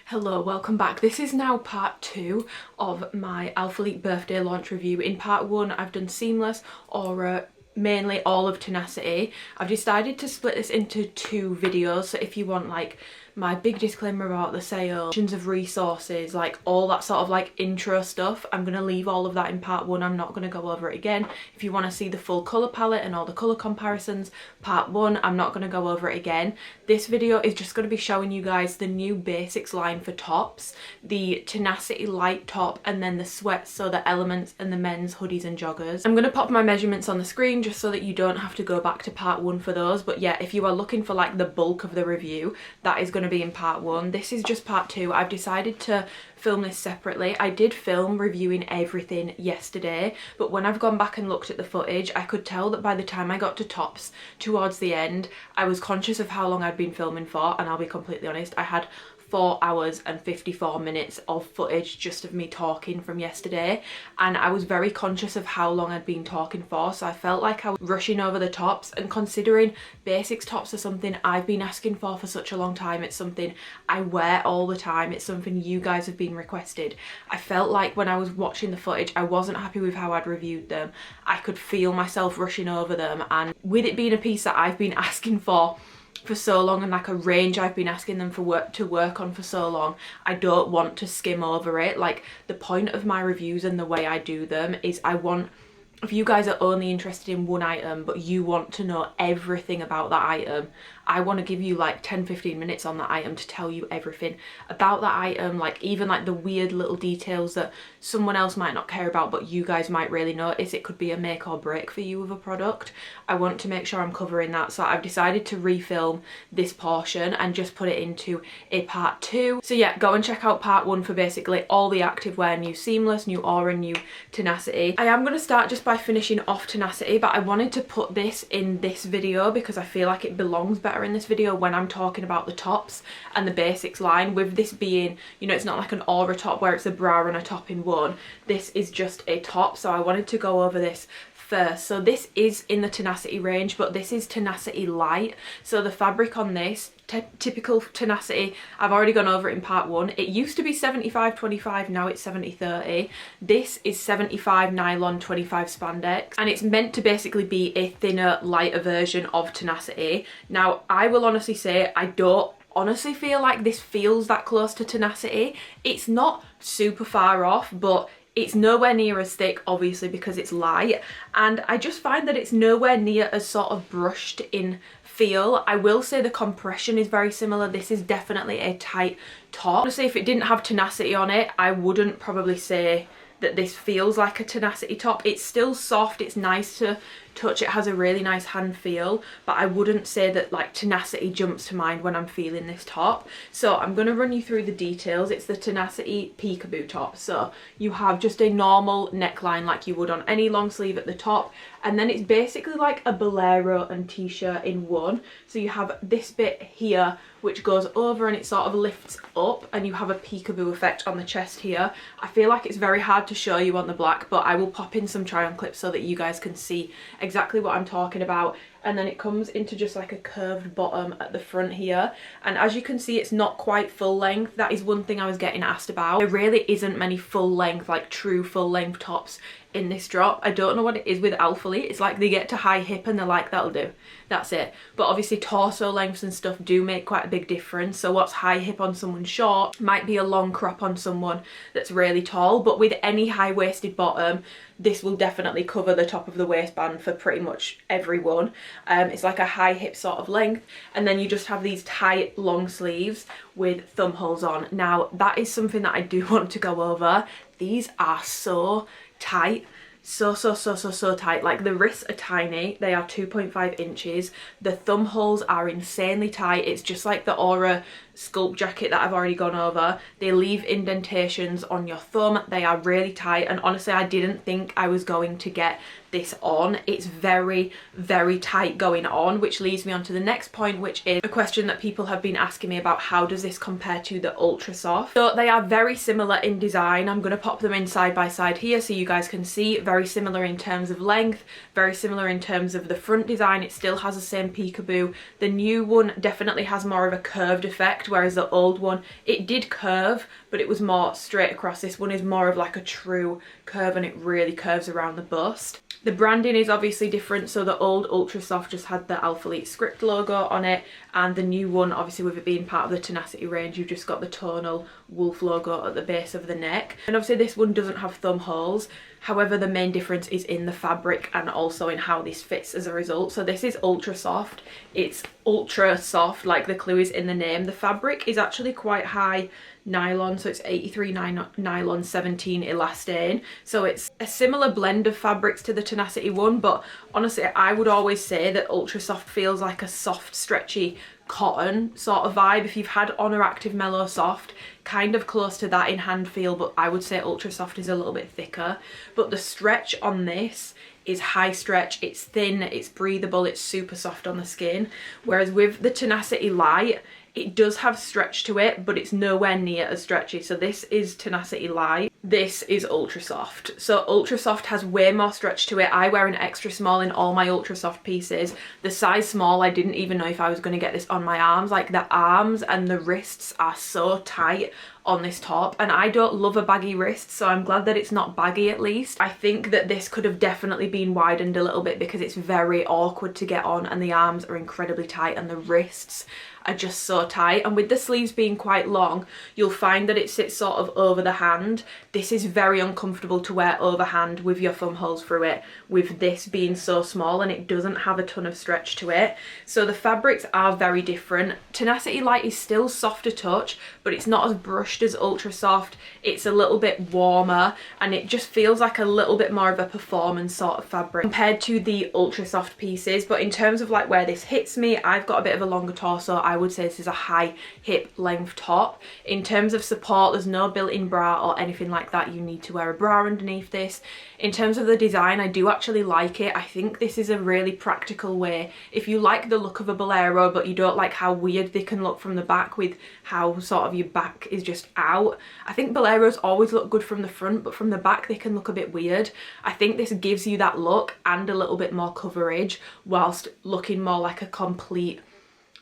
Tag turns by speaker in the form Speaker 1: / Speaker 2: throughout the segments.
Speaker 1: Hello, welcome back. This is now part 2 of my ALPHALETE birthday launch review. In part 1 I've done seamless, aura, mainly all of Tenacity. I've decided to split this into 2 videos, so if you want like my big disclaimer about the sale, of resources, like all that sort of like intro stuff, I'm going to leave all of that in part 1. I'm not going to go over it again. If you want to see the full colour palette and all the colour comparisons, part 1, I'm not going to go over it again. This video is just going to be showing you guys the new basics line for tops, the Tenacity light top, and then the sweats, so the elements and the men's hoodies and joggers. I'm going to pop my measurements on the screen just so that you don't have to go back to part 1 for those, but yeah, if you are looking for like the bulk of the review, that is going to be in part 1. This is just part 2. I've decided to film this separately. I did film reviewing everything yesterday, but when I've gone back and looked at the footage, I could tell that by the time I got to tops towards the end, I was conscious of how long I'd been filming for, and I'll be completely honest, I had 4 hours and 54 minutes of footage just of me talking from yesterday, and I was very conscious of how long I'd been talking for, so I felt like I was rushing over the tops. And considering basics tops are something I've been asking for such a long time, it's something I wear all the time, it's something you guys have been requested, I felt like when I was watching the footage I wasn't happy with how I'd reviewed them. I could feel myself rushing over them, and with it being a piece that I've been asking for so long and like a range I've been asking them to work on for so long, I don't want to skim over it. Like, the point of my reviews and the way I do them is I want, if you guys are only interested in one item but you want to know everything about that item, I want to give you like 10-15 minutes on that item to tell you everything about that item, like even like the weird little details that someone else might not care about but you guys might really notice. It could be a make or break for you with a product. I want to make sure I'm covering that, so I've decided to refilm this portion and just put it into a part 2. So yeah, go and check out part 1 for basically all the activewear, new seamless, new aura, new Tenacity. I am going to start just by finishing off Tenacity, but I wanted to put this in this video because I feel like it belongs better in this video when I'm talking about the tops and the basics line, with this being, you know, it's not like an aura top where it's a bra and a top in one. This is just a top, so I wanted to go over this first. So this is in the Tenacity range, but this is Tenacity light. So the fabric on this, typical Tenacity, I've already gone over it in part 1. It used to be 75-25, now it's 70-30. This is 75 nylon, 25 spandex, and it's meant to basically be a thinner, lighter version of Tenacity. Now, I will honestly say I don't honestly feel like this feels that close to Tenacity. It's not super far off, but it's nowhere near as thick, obviously, because it's light, and I just find that it's nowhere near as sort of brushed in feel. I will say the compression is very similar. This is definitely a tight top. Honestly, if it didn't have Tenacity on it, I wouldn't probably say that this feels like a Tenacity top. It's still soft, it's nice to touch, it has a really nice hand feel, but I wouldn't say that like Tenacity jumps to mind when I'm feeling this top. So I'm going to run you through the details. It's the Tenacity peekaboo top. So you have just a normal neckline like you would on any long sleeve at the top, and then it's basically like a bolero and t-shirt in one. So you have this bit here which goes over and it sort of lifts up, and you have a peekaboo effect on the chest here. I feel like it's very hard to show you on the black, but I will pop in some try on clips so that you guys can see exactly what I'm talking about. And then it comes into just like a curved bottom at the front here, and as you can see, it's not quite full length. That is one thing I was getting asked about. There really isn't many full length, like true full length tops in this drop. I don't know what it is with ALPHALETE. It's like they get to high hip and they're like, that'll do, that's it. But obviously torso lengths and stuff do make quite a big difference. So what's high hip on someone short might be a long crop on someone that's really tall. But with any high-waisted bottom, this will definitely cover the top of the waistband for pretty much everyone. It's like a high hip sort of length, and then you just have these tight long sleeves with thumb holes on. Now that is something that I do want to go over. These are so tight, so tight. Like, the wrists are tiny, they are 2.5 inches. The thumb holes are insanely tight. It's just like the aura sculpt jacket that I've already gone over. They leave indentations on your thumb. They are really tight, and honestly I didn't think I was going to get this on. It's very tight going on, which leads me on to the next point, which is a question that people have been asking me about: how does this compare to the ultra soft? So they are very similar in design. I'm going to pop them in side by side here so you guys can see. Very similar in terms of length, very similar in terms of the front design. It still has the same peekaboo. The new one definitely has more of a curved effect necked, whereas the old one, it did curve, but it was more straight across. This one is more of like a true curve, and it really curves around the bust. The branding is obviously different, so the old Ultra Soft just had the ALPHALETE script logo on it, and the new one, obviously with it being part of the Tenacity range, you've just got the tonal wolf logo at the base of the neck. And obviously this one doesn't have thumb holes, however the main difference is in the fabric and also in how this fits as a result. So this is Ultra Soft, it's ultra soft like the clue is in the name. The fabric is actually quite high nylon, so it's 83 nylon, 17 elastane, so it's a similar blend of fabrics to the Tenacity one, but honestly I would always say that Ultra Soft feels like a soft stretchy cotton sort of vibe. If you've had Honor Active Mellow Soft, kind of close to that in hand feel, but I would say Ultra Soft is a little bit thicker. But the stretch on this is high stretch, it's thin, it's breathable, it's super soft on the skin, whereas with the Tenacity Light, it does have stretch to it, but it's nowhere near as stretchy. So this is Tenacity Light, this is Ultra Soft. So Ultra Soft has way more stretch to it. I wear an extra small in all my Ultra Soft pieces. The size small, I didn't even know if I was going to get this on my arms. Like the arms and the wrists are so tight on this top, and I don't love a baggy wrist, so I'm glad that it's not baggy at least. I think that this could have definitely been widened a little bit because it's very awkward to get on, and the arms are incredibly tight and the wrists are just so tight. And with the sleeves being quite long, you'll find that it sits sort of over the hand. This is very uncomfortable to wear overhand with your thumb holes through it, with this being so small, and it doesn't have a ton of stretch to it. So the fabrics are very different. Tenacity Light is still soft to touch, but it's not as brushed as Ultra Soft. It's a little bit warmer, and it just feels like a little bit more of a performance sort of fabric compared to the Ultra Soft pieces. But in terms of like where this hits me, I've got a bit of a longer torso. I would say this is a high hip length top. In terms of support, there's no built-in bra or anything like that. You need to wear a bra underneath this. In terms of the design, I do actually like it. I think this is a really practical way. If you like the look of a bolero but you don't like how weird they can look from the back with how sort of your back is just out, I think boleros always look good from the front, but from the back they can look a bit weird. I think this gives you that look and a little bit more coverage whilst looking more like a complete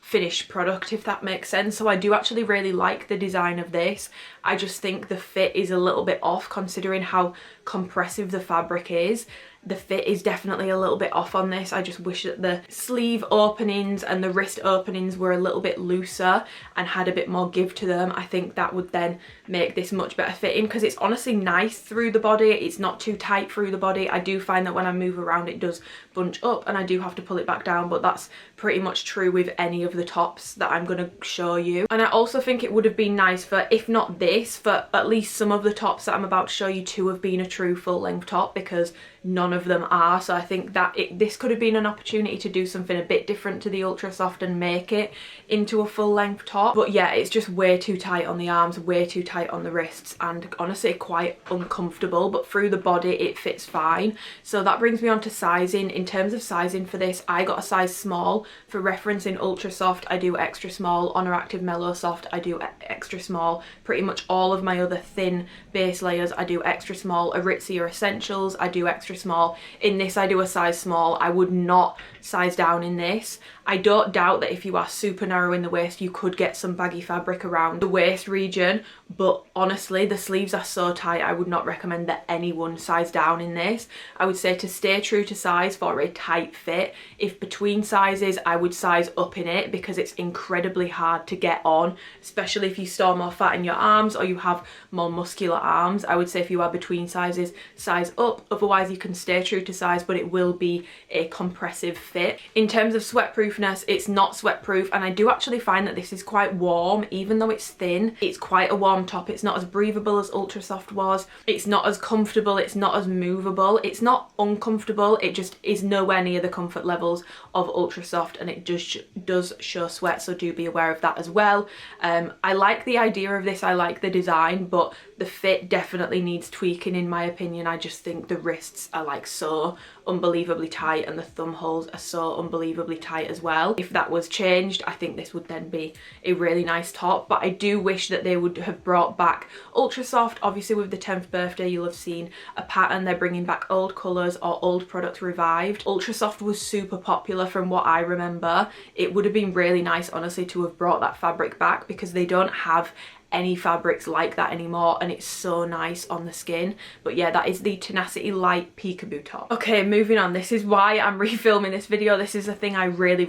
Speaker 1: finished product, if that makes sense. So I do actually really like the design of this. I just think the fit is a little bit off considering how compressive the fabric is. The fit is definitely a little bit off on this. I just wish that the sleeve openings and the wrist openings were a little bit looser and had a bit more give to them. I think that would then make this much better fitting, because it's honestly nice through the body. It's not too tight through the body. I do find that when I move around it does bunch up and I do have to pull it back down, but that's pretty much true with any of the tops that I'm going to show you. And I also think it would have been nice for, if not this, for at least some of the tops that I'm about to show you to have been a true full length top, because none of them are. So I think that this could have been an opportunity to do something a bit different to the Ultra Soft and make it into a full length top. But yeah, it's just way too tight on the arms, way too tight on the wrists, and honestly quite uncomfortable, but through the body it fits fine. So that brings me on to sizing. In terms of sizing for this, I got a size small. For reference, in Ultra Soft I do extra small, Honor Active Mellow Soft I do extra small, pretty much all of my other thin base layers I do extra small, Aritzia Essentials I do extra small. In this I do a size small. I would not size down in this. I don't doubt that if you are super narrow in the waist you could get some baggy fabric around the waist region, but honestly the sleeves are so tight I would not recommend that anyone size down in this. I would say to stay true to size for a tight fit. If between sizes, I would size up in it because it's incredibly hard to get on, especially if you store more fat in your arms or you have more muscular arms. I would say if you are between sizes, size up, otherwise you can stay true to size, but it will be a compressive fit. In terms of sweatproofness, it's not sweatproof, and I do actually find that this is quite warm. Even though it's thin, it's quite a warm top. It's not as breathable as Ultra Soft was. It's not as comfortable, it's not as movable. It's not uncomfortable, it just is nowhere near the comfort levels of Ultra Soft, and it just does show sweat, so do be aware of that as well. I like the idea of this, I like the design, but the fit definitely needs tweaking in my opinion. I just think the wrists are like like so unbelievably tight, and the thumb holes are so unbelievably tight as well. If that was changed, I think this would then be a really nice top, but I do wish that they would have brought back ultra soft. Obviously with the 10th birthday you'll have seen a pattern, they're bringing back old colours or old products revived. Ultra soft was super popular from what I remember. It would have been really nice honestly to have brought that fabric back, because they don't have any fabrics like that anymore, and it's so nice on the skin. But yeah, that is the Tenacity light peekaboo top. Okay, moving on. This is why I'm refilming this video. This is a thing I really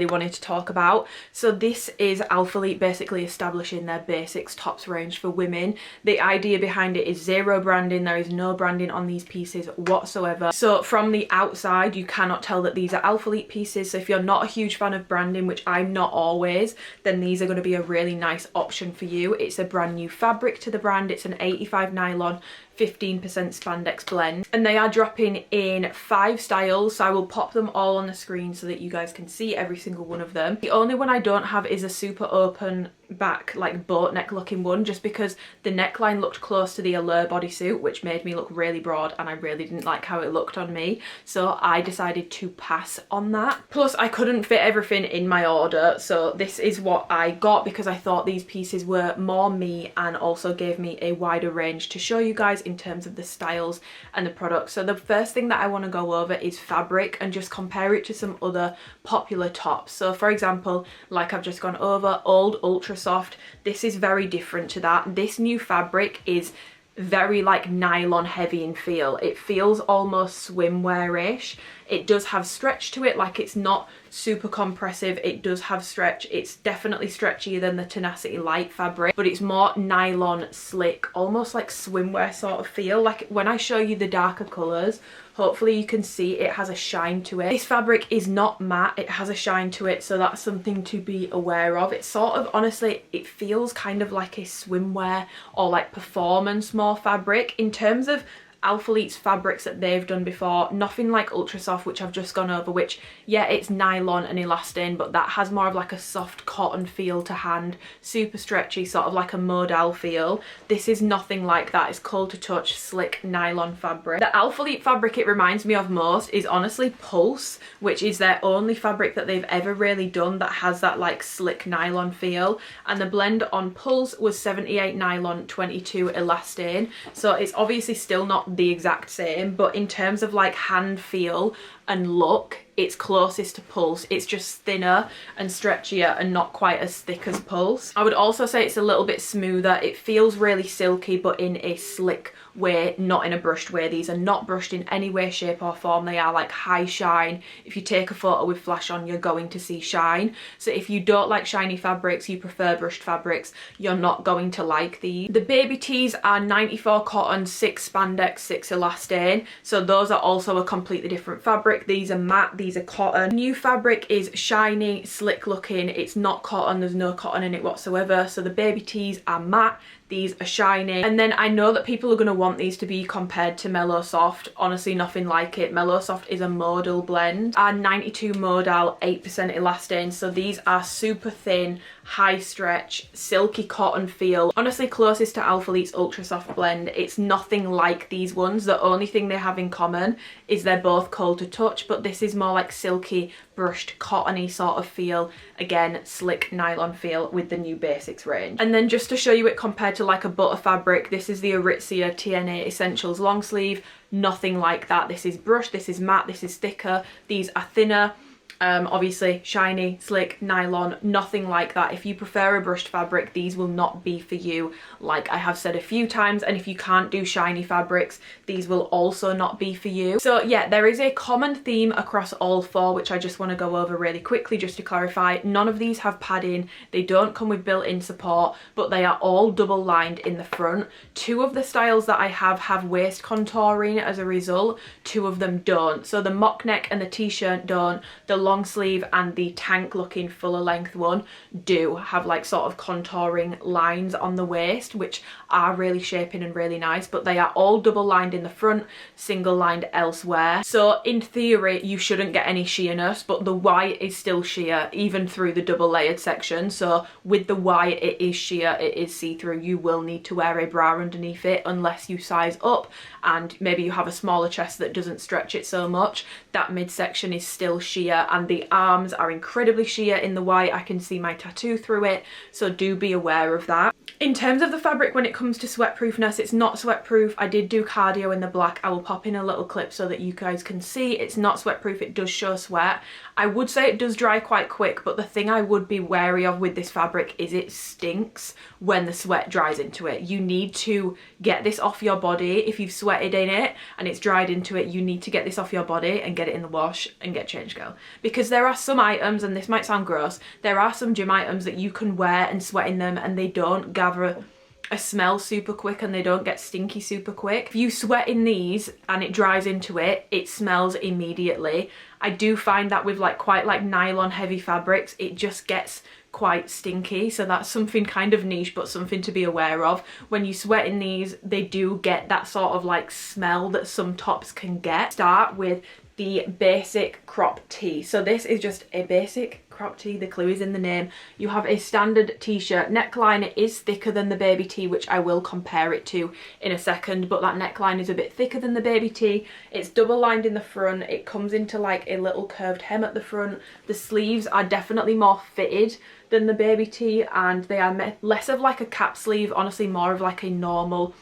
Speaker 1: wanted to talk about. So this is ALPHALETE basically establishing their basics tops range for women. The idea behind it is zero branding. There is no branding on these pieces whatsoever. So from the outside you cannot tell that these are ALPHALETE pieces. So if you're not a huge fan of branding, which I'm not always, then these are going to be a really nice option for you. It's a brand new fabric to the brand. It's an 85 nylon, 15% spandex blend, and they are dropping in 5 styles, so I will pop them all on the screen so that you guys can see every single one of them. The only one I don't have is a super open back, like boat neck looking one, just because the neckline looked close to the Allure bodysuit, which made me look really broad, and I really didn't like how it looked on me, so I decided to pass on that. Plus I couldn't fit everything in my order, so this is what I got, because I thought these pieces were more me and also gave me a wider range to show you guys in terms of the styles and the products. So the first thing that I want to go over is fabric and just compare it to some other popular tops. So for example, like I've just gone over, old ultra soft, this is very different to that. This new fabric is very like nylon heavy in feel. It feels almost swimwear-ish. It does have stretch to it, like it's not super compressive. It does have stretch. It's definitely stretchier than the Tenacity light fabric, but it's more nylon slick, almost like swimwear sort of feel. Like when I show you the darker colours, hopefully you can see it has a shine to it. This fabric is not matte, it has a shine to it, so that's something to be aware of. It's sort of, honestly, it feels kind of like a swimwear or like performance more fabric. In terms of ALPHALETE's fabrics that they've done before, nothing like ultra soft, which I've just gone over, which yeah, it's nylon and elastane, but that has more of like a soft cotton feel to hand, super stretchy, sort of like a modal feel. This is nothing like that. It's cold to touch, slick nylon fabric. The ALPHALETE fabric it reminds me of most is honestly Pulse, which is their only fabric that they've ever really done that has that like slick nylon feel, and the blend on Pulse was 78 nylon, 22 elastane, so it's obviously still not the exact same, but in terms of like hand feel and look, it's closest to Pulse. It's just thinner and stretchier and not quite as thick as Pulse. I would also say it's a little bit smoother. It feels really silky, but in a slick way, not in a brushed way. These are not brushed in any way, shape or form. They are like high shine. If you take a photo with flash on, you're going to see shine. So if you don't like shiny fabrics, you prefer brushed fabrics, you're not going to like these. The baby tees are 94 cotton, 6 spandex, 6 elastane. So those are also a completely different fabric. These are matte, these are cotton. New fabric is shiny, slick looking. It's not cotton, there's no cotton in it whatsoever. So the baby tees are matte, these are shiny. And then I know that people are going to want these to be compared to Mellow Soft. Honestly, nothing like it. Mellow Soft is a modal blend. Are 92 modal, 8% elastane. So these are super thin, high stretch, silky cotton feel. Honestly, closest to ALPHALETE's Ultra Soft blend. It's nothing like these ones. The only thing they have in common is they're both cold to touch, but this is more like silky, brushed, cottony sort of feel. Again, slick nylon feel with the new basics range. And then just to show you it compared to like a butter fabric, this is the Aritzia TNA Essentials long sleeve. Nothing like that. This is brushed, this is matte, this is thicker, these are thinner. Obviously shiny, slick, nylon, nothing like that. If you prefer a brushed fabric, these will not be for you, like I have said a few times. And if you can't do shiny fabrics, these will also not be for you. So yeah, there is a common theme across all 4, which I just want to go over really quickly just to clarify. None of these have padding, they don't come with built-in support, but they are all double lined in the front. 2 of the styles that I have waist contouring as a result, 2 of them don't. So the mock neck and the t-shirt don't. The long sleeve and the tank looking fuller length one do have like sort of contouring lines on the waist, which are really shaping and really nice, but they are all double lined in the front, single lined elsewhere. So in theory you shouldn't get any sheerness, but the white is still sheer even through the double layered section. So with the white it is sheer, it is see-through. You will need to wear a bra underneath it unless you size up and maybe you have a smaller chest that doesn't stretch it so much. That midsection is still sheer, and the arms are incredibly sheer in the white. I can see my tattoo through it, so do be aware of that. In terms of the fabric, when it comes to sweatproofness, it's not sweatproof. I did do cardio in the black. I will pop in a little clip so that you guys can see. It's not sweatproof, it does show sweat. I would say it does dry quite quick, but the thing I would be wary of with this fabric is it stinks when the sweat dries into it. You need to get this off your body. If you've sweated in it and it's dried into it, you need to get this off your body and get it in the wash and get changed, girl. Because there are some items, and this might sound gross, there are some gym items that you can wear and sweat in them and they don't gather a smell super quick and they don't get stinky super quick. If you sweat in these and it dries into it, it smells immediately. I do find that with like quite like nylon heavy fabrics, it just gets quite stinky. So that's something kind of niche, but something to be aware of. When you sweat in these, they do get that sort of like smell that some tops can get. Start with the basic crop tee. So this is just a basic crop tee, the clue is in the name. You have a standard t-shirt neckline. It is thicker than the baby tee, which I will compare it to in a second, but that neckline is a bit thicker than the baby tee. It's double lined in the front. It comes into like a little curved hem at the front. The sleeves are definitely more fitted than the baby tee, and they are less of like a cap sleeve, honestly more of like a normal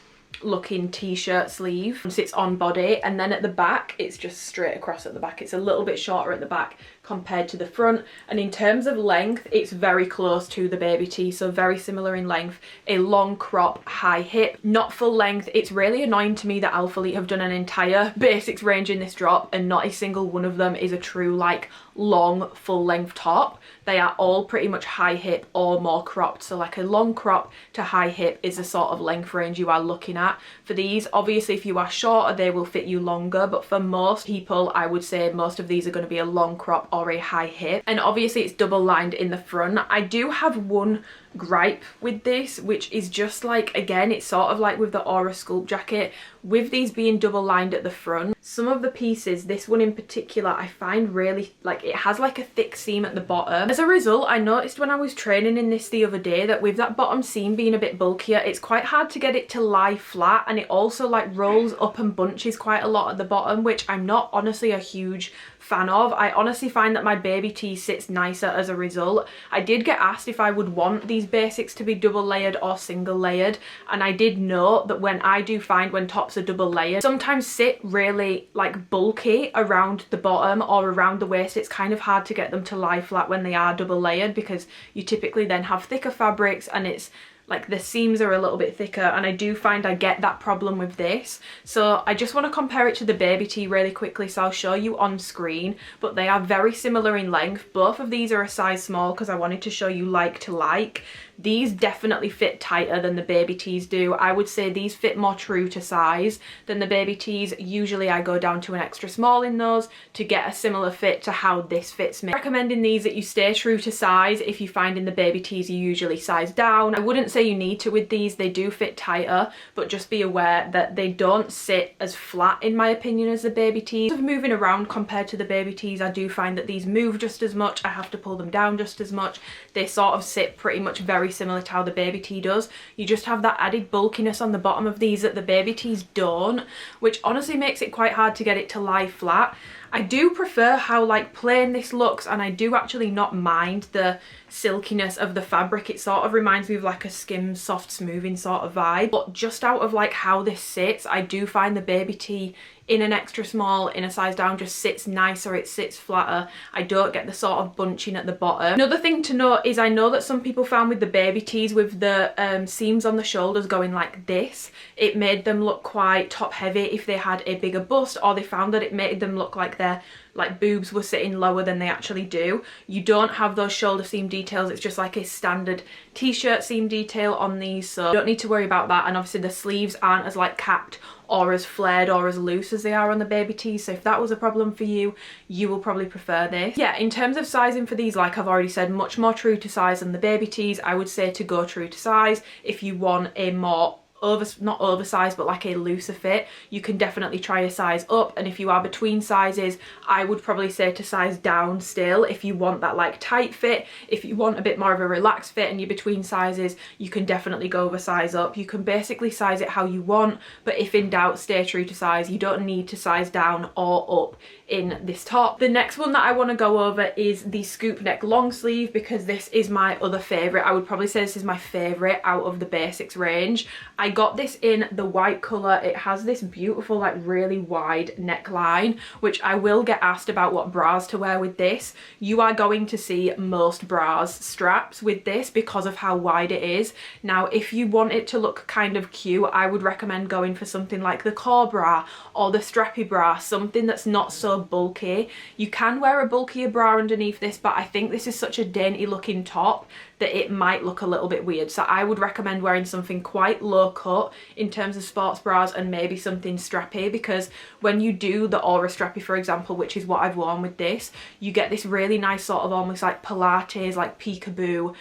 Speaker 1: looking t-shirt sleeve. It sits on body, and then at the back it's just straight across at the back. It's a little bit shorter at the back compared to the front, and in terms of length it's very close to the baby tee, so very similar in length. A long crop, high hip, not full length. It's really annoying to me that ALPHALETE have done an entire basics range in this drop and not a single one of them is a true like long full length top. They are all pretty much high hip or more cropped, so like a long crop to high hip is the sort of length range you are looking at for these. Obviously if you are shorter they will fit you longer, but for most people I would say most of these are going to be a long crop or a high hip, and obviously it's double lined in the front. I do have one gripe with this, which is just like, again, it's sort of like with the Aura Sculpt jacket, with these being double lined at the front, some of the pieces, this one in particular, I find really like it has like a thick seam at the bottom. As a result, I noticed when I was training in this the other day that with that bottom seam being a bit bulkier, it's quite hard to get it to lie flat, and it also like rolls up and bunches quite a lot at the bottom, which I'm not honestly a huge fan of. I honestly find that my baby tee sits nicer as a result. I did get asked if I would want these basics to be double layered or single layered, and I did note that when I do find when tops are double layered, sometimes sit really like bulky around the bottom or around the waist. It's kind of hard to get them to lie flat when they are double layered because you typically then have thicker fabrics and it's like the seams are a little bit thicker, and I do find I get that problem with this. So I just want to compare it to the baby tee really quickly, so I'll show you on screen, but they are very similar in length. Both of these are a size small because I wanted to show you like to like. These definitely fit tighter than the baby tees do. I would say these fit more true to size than the baby tees. Usually I go down to an extra small in those to get a similar fit to how this fits me. Recommending these that you stay true to size. If you find in the baby tees you usually size down. I wouldn't say you need to with these, they do fit tighter, but just be aware that they don't sit as flat in my opinion as the baby tees. Moving around compared to the baby tees, I do find that these move just as much. I have to pull them down just as much. They sort of sit pretty much very similar to how the baby tee does. You just have that added bulkiness on the bottom of these that the baby tees don't, which honestly makes it quite hard to get it to lie flat. I do prefer how like plain this looks, and I do actually not mind the silkiness of the fabric. It sort of reminds me of like a skim soft smoothing sort of vibe, but just out of like how this sits, I do find the baby tee in an extra small, in a size down, just sits nicer, it sits flatter. I don't get the sort of bunching at the bottom. Another thing to note is I know that some people found with the baby tees with the seams on the shoulders going like this, it made them look quite top heavy if they had a bigger bust, or they found that it made them look like their like boobs were sitting lower than they actually do. You don't have those shoulder seam details, it's just like a standard t-shirt seam detail on these, so you don't need to worry about that. And obviously the sleeves aren't as like capped or as flared or as loose as they are on the baby tees, so if that was a problem for you, you will probably prefer this. Yeah, in terms of sizing for these, like I've already said, much more true to size than the baby tees. I would say to go true to size. If you want a more not oversized but like a looser fit, you can definitely try a size up. And if you are between sizes, I would probably say to size down still. If you want that like tight fit, if you want a bit more of a relaxed fit and you're between sizes, you can definitely go over size up. You can basically size it how you want, but if in doubt, stay true to size. You don't need to size down or up in this top. The next one that I want to go over is the scoop neck long sleeve, because this is my other favorite. I would probably say this is my favorite out of the basics range. I got this in the white color. It has this beautiful like really wide neckline, which I will get asked about what bras to wear with this. You are going to see most bras straps with this because of how wide it is. Now if you want it to look kind of cute, I would recommend going for something like the core bra or the strappy bra, something that's not so bulky. You can wear a bulkier bra underneath this, but I think this is such a dainty looking top that it might look a little bit weird. So I would recommend wearing something quite low cut in terms of sports bras and maybe something strappy, because when you do the aura strappy, for example, which is what I've worn with this, you get this really nice sort of almost like Pilates, like peekaboo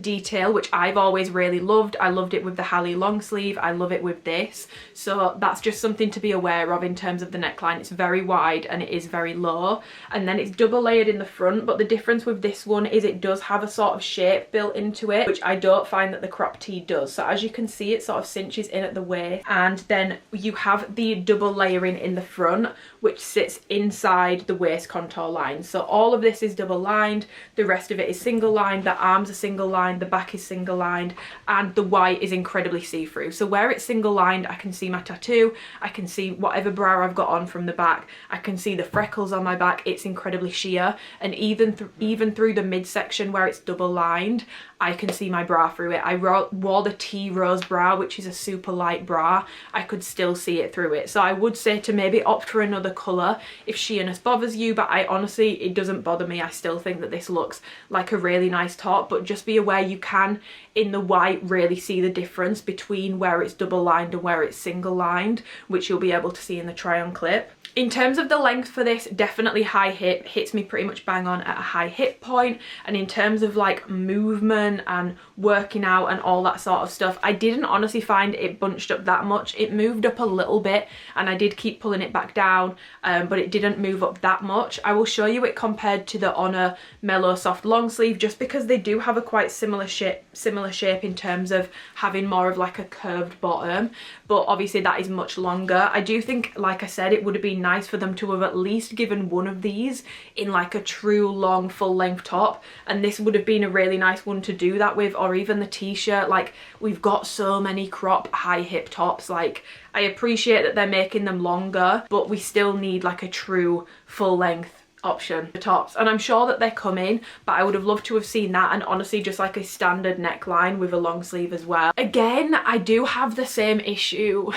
Speaker 1: detail, which I've always really loved. I loved it with the Hallie long sleeve, I love it with this, so that's just something to be aware of in terms of the neckline. It's very wide and it is very low, and then it's double layered in the front, but the difference with this one is it does have a sort of shape built into it, which I don't find that the crop tee does. So as you can see, it sort of cinches in at the waist, and then you have the double layering in the front, which sits inside the waist contour line. So all of this is double lined, the rest of it is single lined, the arms are single lined, the back is single lined, and the white is incredibly see-through. So where it's single lined, I can see my tattoo, I can see whatever bra I've got on from the back, I can see the freckles on my back. It's incredibly sheer, and even through the midsection where it's double lined, I can see my bra through it. I wore the Tea Rose bra, which is a super light bra. I could still see it through it. So I would say to maybe opt for another colour if sheerness bothers you, but I honestly, it doesn't bother me. I still think that this looks like a really nice top, but just be aware you can, in the white, really see the difference between where it's double lined and where it's single lined, which you'll be able to see in the try on clip. In terms of the length for this, definitely high hip, hits me pretty much bang on at a high hip point. And in terms of like movement and working out and all that sort of stuff, I didn't honestly find it bunched up that much. It moved up a little bit and I did keep pulling it back down, but it didn't move up that much. I will show you it compared to the Honor Mellow Soft long sleeve, just because they do have a quite similar shape in terms of having more of like a curved bottom, but obviously that is much longer. I do think, like I said, it would have been nice for them to have at least given one of these in like a true long full length top, and this would have been a really nice one to do that with, or even the t-shirt. Like, we've got so many crop high hip tops. Like, I appreciate that they're making them longer, but we still need like a true full length option for tops, and I'm sure that they're coming, but I would have loved to have seen that, and honestly just like a standard neckline with a long sleeve as well. Again, I do have the same issue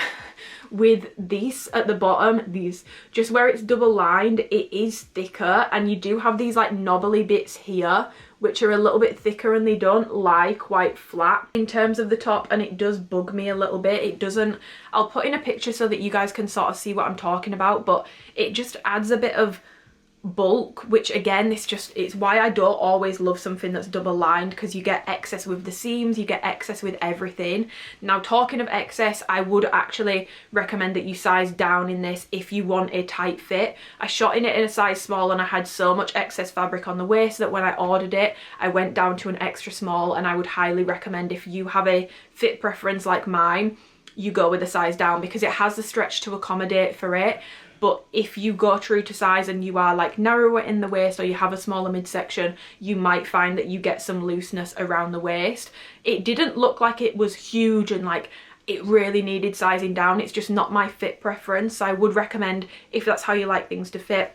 Speaker 1: with these at the bottom, these just where it's double lined, it is thicker, and you do have these like knobbly bits here which are a little bit thicker, and they don't lie quite flat in terms of the top, and it does bug me a little bit. It doesn't, I'll put in a picture so that you guys can sort of see what I'm talking about, but it just adds a bit of bulk, which again, it's why I don't always love something that's double lined, because you get excess with the seams, you get excess with everything. Now, talking of excess, I would actually recommend that you size down in this if you want a tight fit. I shot in it in a size small and I had so much excess fabric on the waist that when I ordered it, I went down to an extra small, and I would highly recommend, if you have a fit preference like mine, you go with a size down, because it has the stretch to accommodate for it. But if you go true to size and you are like narrower in the waist, or you have a smaller midsection, you might find that you get some looseness around the waist. It didn't look like it was huge and like it really needed sizing down. It's just not my fit preference. So I would recommend, if that's how you like things to fit,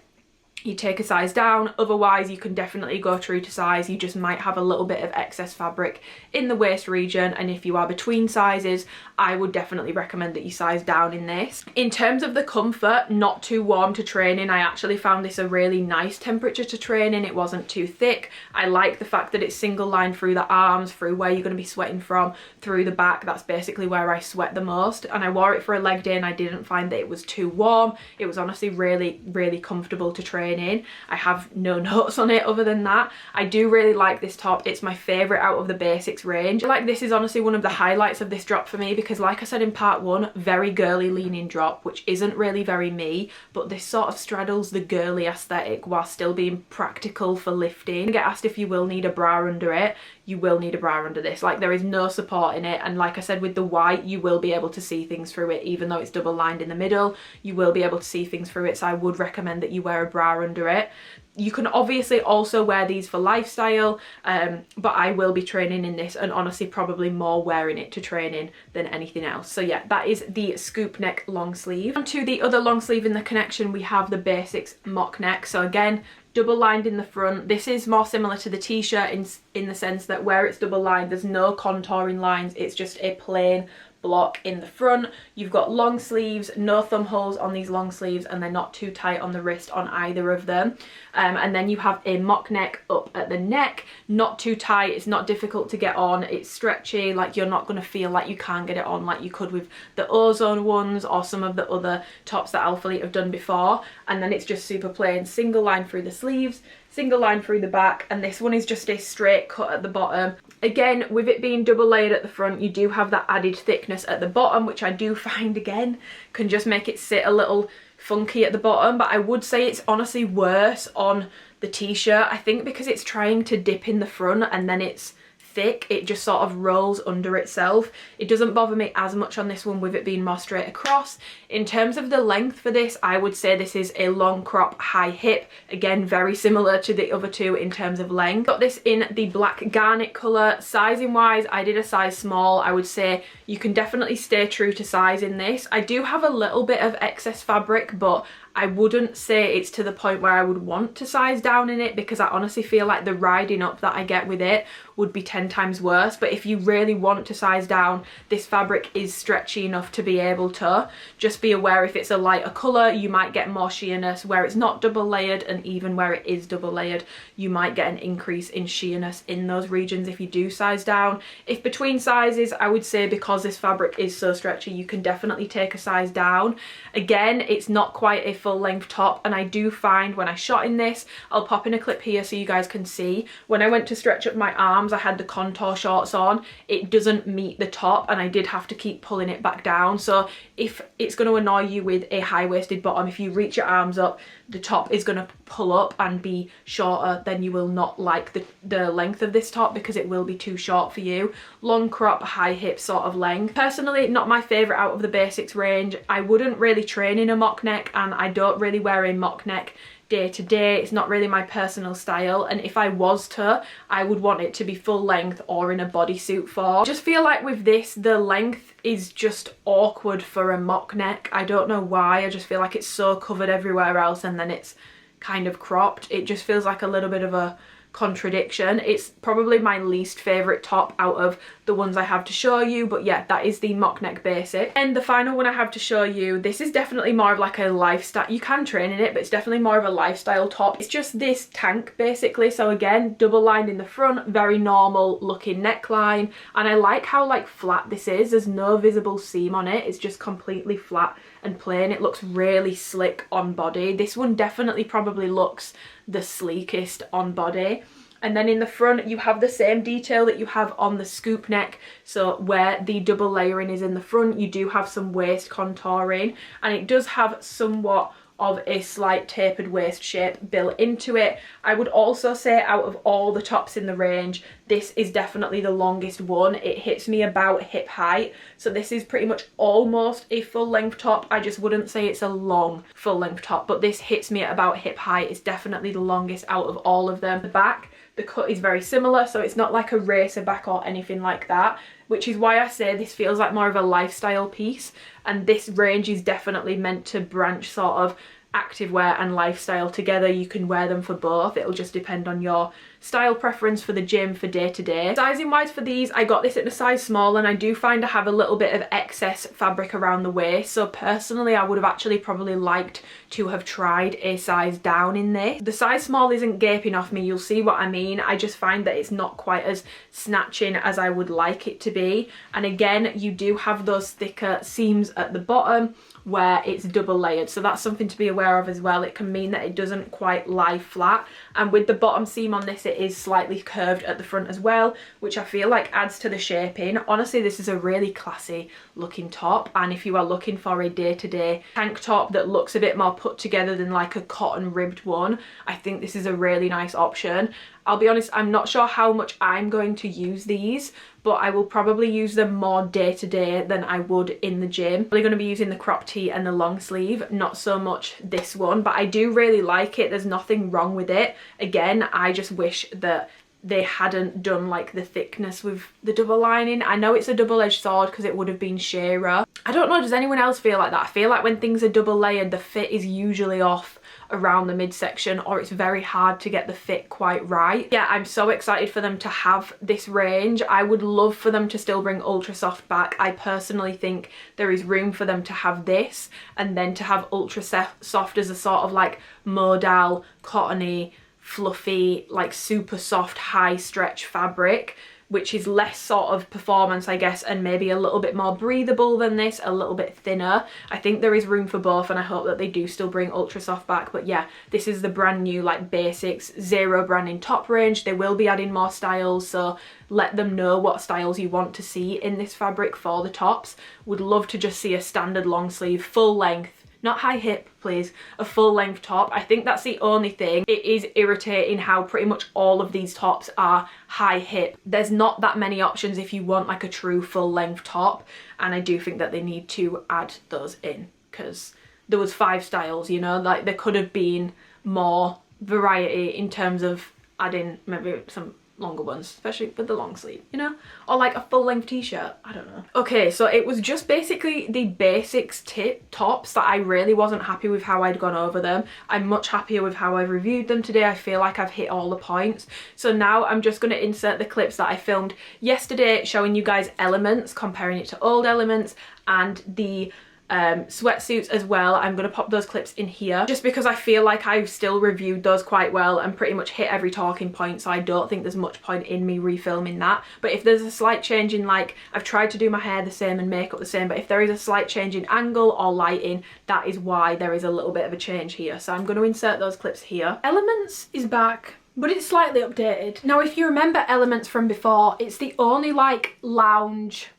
Speaker 1: you take a size down. Otherwise you can definitely go true to size. You just might have a little bit of excess fabric in the waist region, and if you are between sizes, I would definitely recommend that you size down in this. In terms of the comfort, not too warm to train in. I actually found this a really nice temperature to train in. It wasn't too thick. I like the fact that it's single line through the arms, through where you're going to be sweating from, through the back. That's basically where I sweat the most, and I wore it for a leg day and I didn't find that it was too warm. It was honestly really comfortable to train in. I have no notes on it other than that. I do really like this top. It's my favourite out of the basics range. Like, this is honestly one of the highlights of this drop for me, because like I said in part one, very girly leaning drop, which isn't really very me, but this sort of straddles the girly aesthetic while still being practical for lifting. I get asked if you will need a bra under it. You will need a bra under this. Like, there is no support in it, and like I said with the white, you will be able to see things through it. Even though it's double lined in the middle, you will be able to see things through it, so I would recommend that you wear a bra under it. You can obviously also wear these for lifestyle, but I will be training in this, and honestly probably more wearing it to train in than anything else. So yeah, that is the scoop neck long sleeve. On to the other long sleeve in the collection, we have the basics mock neck. So again, double lined in the front. This is more similar to the t-shirt in the sense that where it's double lined, there's no contouring lines, it's just a plain block in the front. You've got long sleeves, no thumb holes on these long sleeves, and they're not too tight on the wrist on either of them. And then you have a mock neck up at the neck, not too tight, it's not difficult to get on, it's stretchy. Like, you're not going to feel like you can't get it on like you could with the Ozone ones or some of the other tops that ALPHALETE have done before. And then it's just super plain, single line through the sleeves, single line through the back, and this one is just a straight cut at the bottom. Again, with it being double layered at the front, you do have that added thickness at the bottom, which I do find again can just make it sit a little funky at the bottom. But I would say it's honestly worse on the t-shirt, I think, because it's trying to dip in the front and then it's thick, it just sort of rolls under itself. It doesn't bother me as much on this one with it being more straight across. In terms of the length for this, I would say this is a long crop high hip. Again, very similar to the other two in terms of length. Got this in the black garnet colour. Sizing wise, I did a size small. I would say you can definitely stay true to size in this. I do have a little bit of excess fabric, but I wouldn't say it's to the point where I would want to size down in it, because I honestly feel like the riding up that I get with it would be 10 times worse. But if you really want to size down, this fabric is stretchy enough to be able to. Just be aware, if it's a lighter colour, you might get more sheerness where it's not double layered, and even where it is double layered, you might get an increase in sheerness in those regions if you do size down. If between sizes, I would say because this fabric is so stretchy, you can definitely take a size down. Again, it's not quite a full length top, and I do find when I shot in this, I'll pop in a clip here so you guys can see, when I went to stretch up my arms, I had the contour shorts on, it doesn't meet the top and I did have to keep pulling it back down. So if it's going to annoy you with a high-waisted bottom, if you reach your arms up, the top is going to pull up and be shorter, then you will not like the length of this top, because it will be too short for you. Long crop, high hip sort of length. Personally, not my favourite out of the basics range. I wouldn't really train in a mock neck, and I don't really wear a mock neck day to day. It's not really my personal style, and if I was to, I would want it to be full length or in a bodysuit form. I just feel like with this, the length is just awkward for a mock neck. I don't know why, I just feel like it's so covered everywhere else and then it's kind of cropped. It just feels like a little bit of a contradiction. It's probably my least favourite top out of the ones I have to show you, but yeah, that is the mock neck basic. And the final one I have to show you, this is definitely more of like a lifestyle, you can train in it, but it's definitely more of a lifestyle top. It's just this tank basically. So again, double lined in the front, very normal looking neckline, and I like how like flat this is. There's no visible seam on it, it's just completely flat and plain. It looks really slick on body. This one definitely probably looks the sleekest on body. And then in the front you have the same detail that you have on the scoop neck. So where the double layering is in the front, you do have some waist contouring, and it does have somewhat of a slight tapered waist shape built into it. I would also say out of all the tops in the range, this is definitely the longest one. It hits me about hip height, so this is pretty much almost a full length top. I just wouldn't say it's a long full length top, but this hits me at about hip height. It's definitely the longest out of all of them. The back, the cut is very similar, so it's not like a racer back or anything like that, which is why I say this feels like more of a lifestyle piece, and this range is definitely meant to branch sort of activewear and lifestyle together. You can wear them for both. It'll just depend on your style preference for the gym, for day to day. Sizing wise for these, I got this in a size small, and I do find I have a little bit of excess fabric around the waist, so personally I would have actually probably liked to have tried a size down in this. The size small isn't gaping off me, you'll see what I mean. I just find that it's not quite as snatching as I would like it to be, and again you do have those thicker seams at the bottom where it's double layered, so that's something to be aware of as well. It can mean that it doesn't quite lie flat, and with the bottom seam on this, it is slightly curved at the front as well, which I feel like adds to the shaping. Honestly, this is a really classy looking top, and if you are looking for a day-to-day tank top that looks a bit more put together than like a cotton ribbed one, I think this is a really nice option. I'll be honest, I'm not sure how much I'm going to use these, but I will probably use them more day to day than I would in the gym. I'm probably going to be using the crop tee and the long sleeve, not so much this one, but I do really like it. There's nothing wrong with it. Again, I just wish that they hadn't done like the thickness with the double lining. I know it's a double-edged sword because it would have been sheerer. I don't know, does anyone else feel like that? I feel like when things are double layered, the fit is usually off around the midsection, or it's very hard to get the fit quite right. Yeah, I'm so excited for them to have this range. I would love for them to still bring ultra soft back. I personally think there is room for them to have this and then to have ultra soft as a sort of like modal, cottony, fluffy, like super soft high stretch fabric, which is less sort of performance, I guess, and maybe a little bit more breathable than this, a little bit thinner. I think there is room for both, and I hope that they do still bring ultra soft back. But yeah, this is the brand new like basics zero branding top range. They will be adding more styles, so let them know what styles you want to see in this fabric for the tops. Would love to just see a standard long sleeve, full length, not high hip please, a full length top. I think that's the only thing. It is irritating how pretty much all of these tops are high hip. There's not that many options if you want like a true full length top, and I do think that they need to add those in, because there was 5 styles, you know, like there could have been more variety in terms of adding maybe some longer ones, especially for the long sleeve, you know, or like a full length t-shirt, I don't know. Okay, so it was just basically the basics tops that I really wasn't happy with how I'd gone over them. I'm much happier with how I've reviewed them today. I feel like I've hit all the points. So now I'm just going to insert the clips that I filmed yesterday showing you guys elements, comparing it to old elements, and the sweatsuits as well. I'm going to pop those clips in here just because I feel like I've still reviewed those quite well and pretty much hit every talking point, so I don't think there's much point in me refilming that. But if there's a slight change in, like, I've tried to do my hair the same and makeup the same, but if there is a slight change in angle or lighting, that is why there is a little bit of a change here. So I'm going to insert those clips here. Elements is back, but it's slightly updated. Now if you remember Elements from before, it's the only like lounge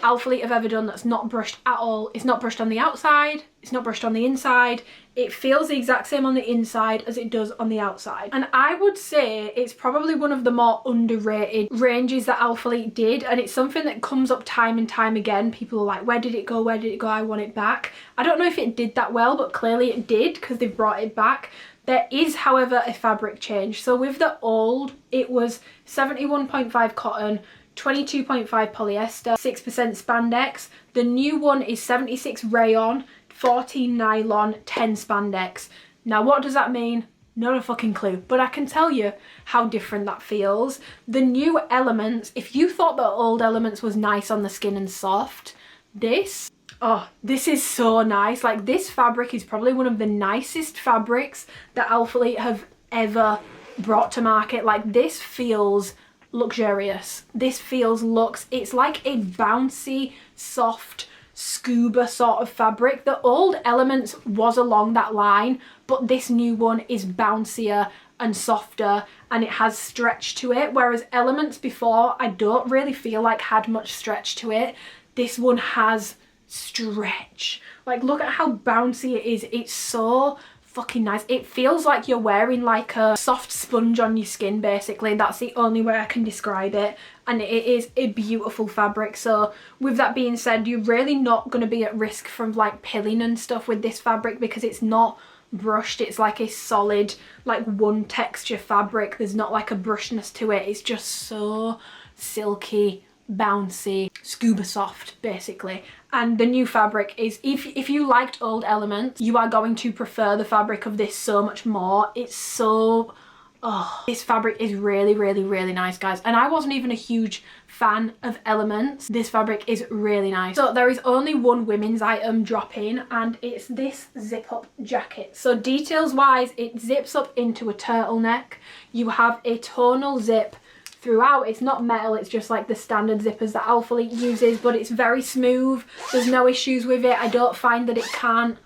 Speaker 1: ALPHALETE have ever done that's not brushed at all. It's not brushed on the outside, it's not brushed on the inside. It feels the exact same on the inside as it does on the outside. And I would say it's probably one of the more underrated ranges that ALPHALETE did, and it's something that comes up time and time again. People are like, where did it go, where did it go, I want it back. I don't know if it did that well, but clearly it did because they've brought it back. There is, however, a fabric change. So with the old, it was 71.5 cotton, 22.5 polyester, 6% spandex. The new one is 76 rayon, 14 nylon, 10 spandex. Now what does that mean? Not a fucking clue, but I can tell you how different that feels. The new Elements, if you thought that old Elements was nice on the skin and soft, this, oh, this is so nice. Like, this fabric is probably one of the nicest fabrics that ALPHALETE have ever brought to market. Like, this feels luxurious. This feels luxe. It's like a bouncy, soft, scuba sort of fabric. The old Elements was along that line, but this new one is bouncier and softer, and it has stretch to it, whereas Elements before I don't really feel like had much stretch to it. This one has stretch. Like, look at how bouncy it is. It's so fucking nice. It feels like you're wearing like a soft sponge on your skin, basically. That's the only way I can describe it, and it is a beautiful fabric. So with that being said, you're really not going to be at risk from like pilling and stuff with this fabric because it's not brushed. It's like a solid, like, one texture fabric. There's not like a brushness to it. It's just so silky, bouncy.
Speaker 2: scuba soft basically. And the new fabric is, if you liked old Elements, you are going to prefer the fabric of this so much more. It's so, oh, this fabric is really, really, really nice, guys. And I wasn't even a huge fan of Elements. This fabric is really nice. So there is only one women's item dropping, and it's this zip up jacket. So details wise, it zips up into a turtleneck. You have a tonal zip throughout. It's not metal, it's just like the standard zippers that ALPHALETE uses, but it's very smooth. There's no issues with it. I don't find that it can't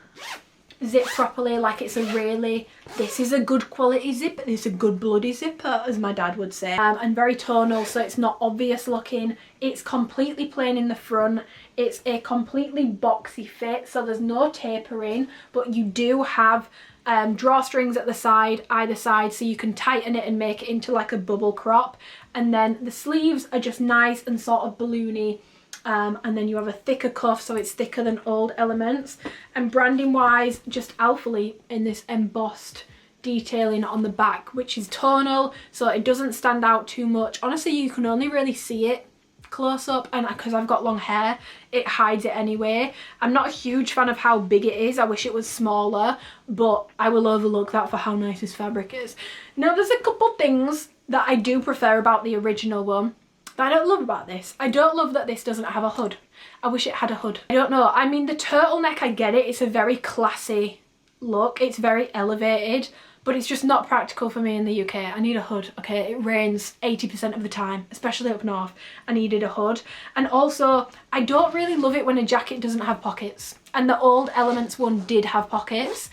Speaker 2: zip properly. Like, it's a really, this is a good quality zipper. It's a good bloody zipper, as my dad would say. And very tonal, so it's not obvious looking. It's completely plain in the front. It's a completely boxy fit, so there's no tapering, but you do have drawstrings at the side, either side, so you can tighten it and make it into like a bubble crop. And then the sleeves are just nice and sort of balloony. And then you have a thicker cuff, so it's thicker than old Elements. And branding wise, just ALPHALETE in this embossed detailing on the back, which is tonal, so it doesn't stand out too much. Honestly, you can only really see it close up, and because I've got long hair, it hides it anyway. I'm not a huge fan of how big it is. I wish it was smaller, but I will overlook that for how nice this fabric is. Now, there's a couple things that I do prefer about the original one that I don't love about this. I don't love that this doesn't have a hood. I wish it had a hood. I don't know. I mean, the turtleneck, I get it. It's a very classy look. It's very elevated, but it's just not practical for me in the UK. I need a hood, okay? It rains 80% of the time, especially up north. I needed a hood. And also, I don't really love it when a jacket doesn't have pockets. And the old Elements one did have pockets.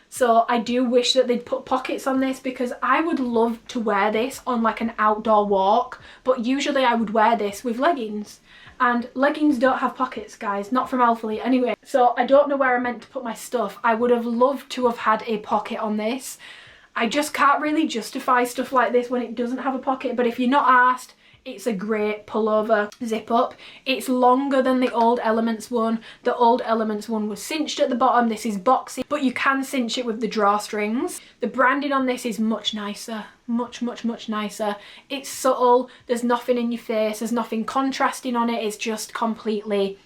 Speaker 2: So I do wish that they'd put pockets on this, because I would love to wear this on like an outdoor walk, but usually I would wear this with leggings. And leggings don't have pockets, guys, not from ALPHALETE anyway. So I don't know where I meant to put my stuff. I would have loved to have had a pocket on this. I just can't really justify stuff like this when it doesn't have a pocket, but if you're not asked, it's a great pullover zip up. It's longer than the old Elements one. The old Elements one was cinched at the bottom. This is boxy, but you can cinch it with the drawstrings. The branding on this is much nicer. Much nicer. It's subtle. There's nothing in your face. There's nothing contrasting on it. It's just completely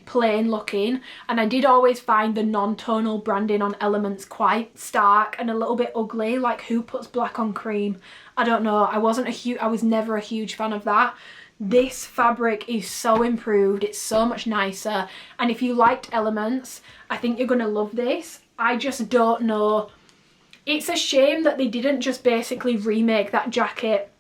Speaker 2: plain looking. And I did always find the non-tonal branding on Elements quite stark and a little bit ugly. Like, who puts black on cream? I don't know. I was never a huge fan of that. This fabric is so improved. It's so much nicer. And if you liked Elements, I think you're gonna love this. I just don't know. It's a shame that they didn't just basically remake that jacket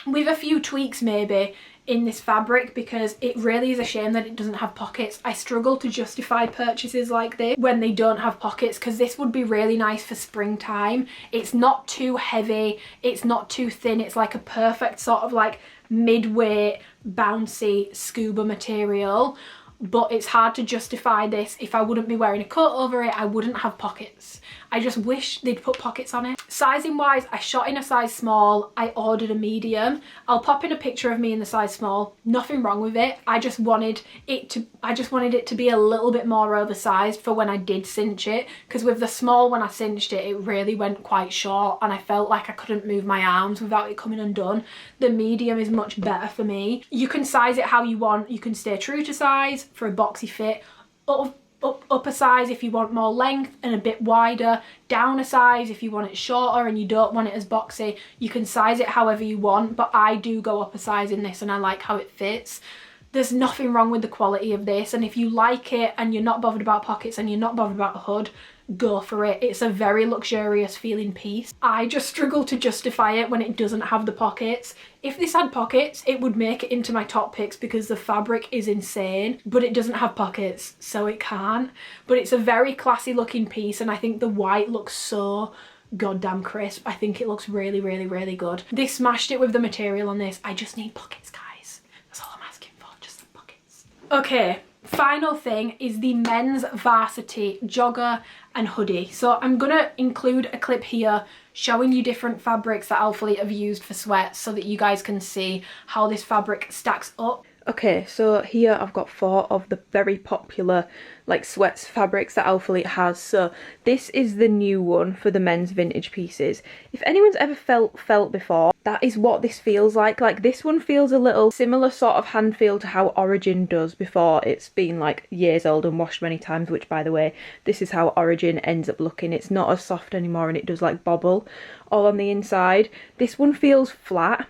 Speaker 2: with a few tweaks maybe in this fabric, because it really is a shame that it doesn't have pockets. I struggle to justify purchases like this when they don't have pockets, because this would be really nice for springtime. It's not too heavy, it's not too thin, it's like a perfect sort of like mid-weight bouncy scuba material. But it's hard to justify this if I wouldn't be wearing a coat over it. I wouldn't have pockets. I just wish they'd put pockets on it. Sizing wise, I shot in a size small. I ordered a medium. I'll pop in a picture of me in the size small. Nothing wrong with it. I just wanted it to be a little bit more oversized for when I did cinch it, because with the small, when I cinched it, it really went quite short and I felt like I couldn't move my arms without it coming undone. The medium is much better for me. You can size it how you want. You can stay true to size for a boxy fit, up a size if you want more length and a bit wider, down a size if you want it shorter and you don't want it as boxy. You can size it however you want, but I do go up a size in this and I like how it fits. There's nothing wrong with the quality of this, and if you like it and you're not bothered about pockets and you're not bothered about a hood, go for it. It's a very luxurious feeling piece. I just struggle to justify it when it doesn't have the pockets. If this had pockets, it would make it into my top picks because the fabric is insane, but it doesn't have pockets, so it can't. But it's a very classy looking piece, and I think the white looks so goddamn crisp. I think it looks really good. They smashed it with the material on this. I just need pockets, guys. That's all I'm asking for, just some pockets. Okay, final thing is the men's Varsity jogger and hoodie. So I'm gonna include a clip here showing you different fabrics that ALPHALETE have used for sweats so that you guys can see how this fabric stacks up.
Speaker 1: Okay, so here I've got 4 of the very popular like sweats fabrics that ALPHALETE has. So this is the new one for the men's vintage pieces. If anyone's ever felt before, that is what this feels like. Like this one feels a little similar sort of hand feel to how Origin does before it's been like years old and washed many times, which by the way, this is how Origin ends up looking. It's not as soft anymore and it does like bobble all on the inside. This one feels flat.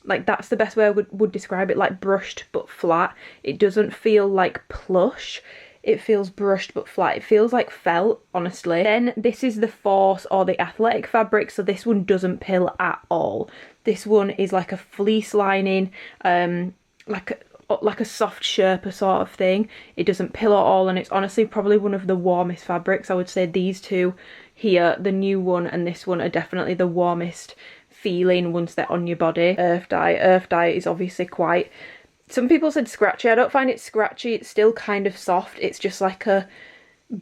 Speaker 1: Like that's the best way I would describe it, like brushed but flat. It doesn't feel like plush. It feels brushed but flat. It feels like felt, honestly. Then this is the Force or the athletic fabric, so this one doesn't pill at all. This one is like a fleece lining, like a soft Sherpa sort of thing. It doesn't pill at all, and it's honestly probably one of the warmest fabrics. I would say these two here, the new one and this one, are definitely the warmest feeling once they're on your body. Earth dye is obviously quite, some people said scratchy. I don't find it scratchy. It's still kind of soft. It's just like a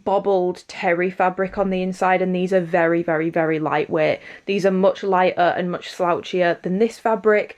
Speaker 1: bobbled terry fabric on the inside, and these are very, very, very lightweight. These are much lighter and much slouchier than this fabric.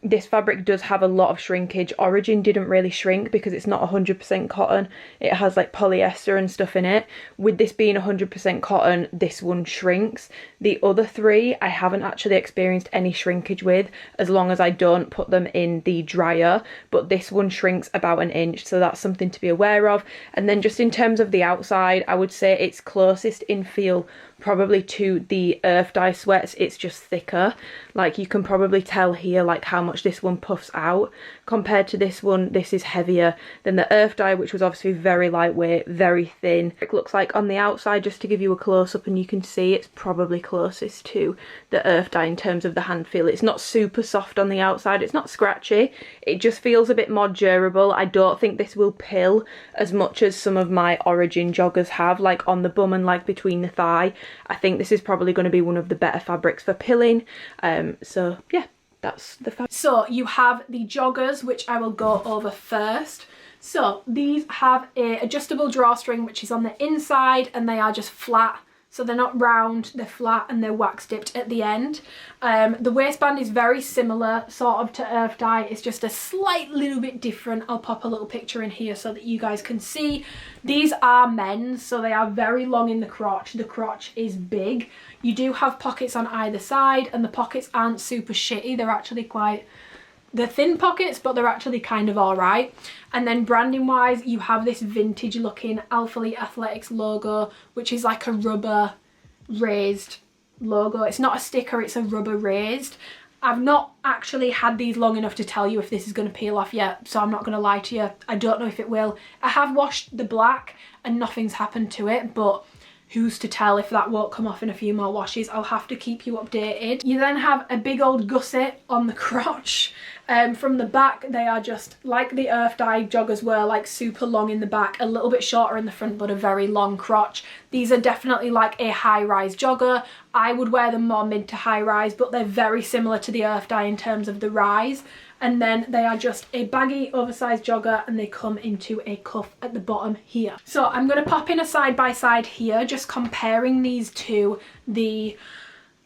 Speaker 1: This fabric does have a lot of shrinkage. Origin didn't really shrink because it's not 100% cotton. It has like polyester and stuff in it. With this being 100% cotton, this one shrinks. The other 3 I haven't actually experienced any shrinkage with, as long as I don't put them in the dryer, but this one shrinks about 1 inch, so that's something to be aware of. And then just in terms of the outside, I would say it's closest in feel probably to the earth dye sweats. It's just thicker. Like you can probably tell here like how much this one puffs out compared to this one. This is heavier than the earth dye, which was obviously very lightweight, very thin. It looks like on the outside, just to give you a close-up, and you can see it's probably closest to the earth dye in terms of the hand feel. It's not super soft on the outside, it's not scratchy, it just feels a bit more durable. I don't think this will pill as much as some of my Origin joggers have, like on the bum and like between the thigh. I think this is probably going to be one of the better fabrics for pilling. So yeah, that's the fabric. So you have the joggers, which I will go over first. So these have a adjustable drawstring which is on the inside, and they are just flat. So they're not round, they're flat, and they're wax dipped at the end. The waistband is very similar sort of to earth dye. It's just a slight little bit different. I'll pop a little picture in here so that you guys can see. These are men's, so they are very long in the crotch. The crotch is big. You do have pockets on either side, and the pockets aren't super shitty. They're actually quite, they're thin pockets, but they're actually kind of all right. And then branding wise, you have this vintage looking ALPHALETE Athletics logo, which is like a rubber raised logo. It's not a sticker, it's a rubber raised. I've not actually had these long enough to tell you if this is going to peel off yet, so I'm not going to lie to you. I don't know if it will. I have washed the black and nothing's happened to it, but who's to tell if that won't come off in a few more washes. I'll have to keep you updated. You then have a big old gusset on the crotch. From the back, they are just like the earth dye joggers were, like super long in the back, a little bit shorter in the front, but a very long crotch. These are definitely like a high-rise jogger. I would wear them more mid to high-rise, but they're very similar to the earth dye in terms of the rise. And then they are just a baggy oversized jogger, and they come into a cuff at the bottom here. So I'm going to pop in a side by side here, just comparing these to the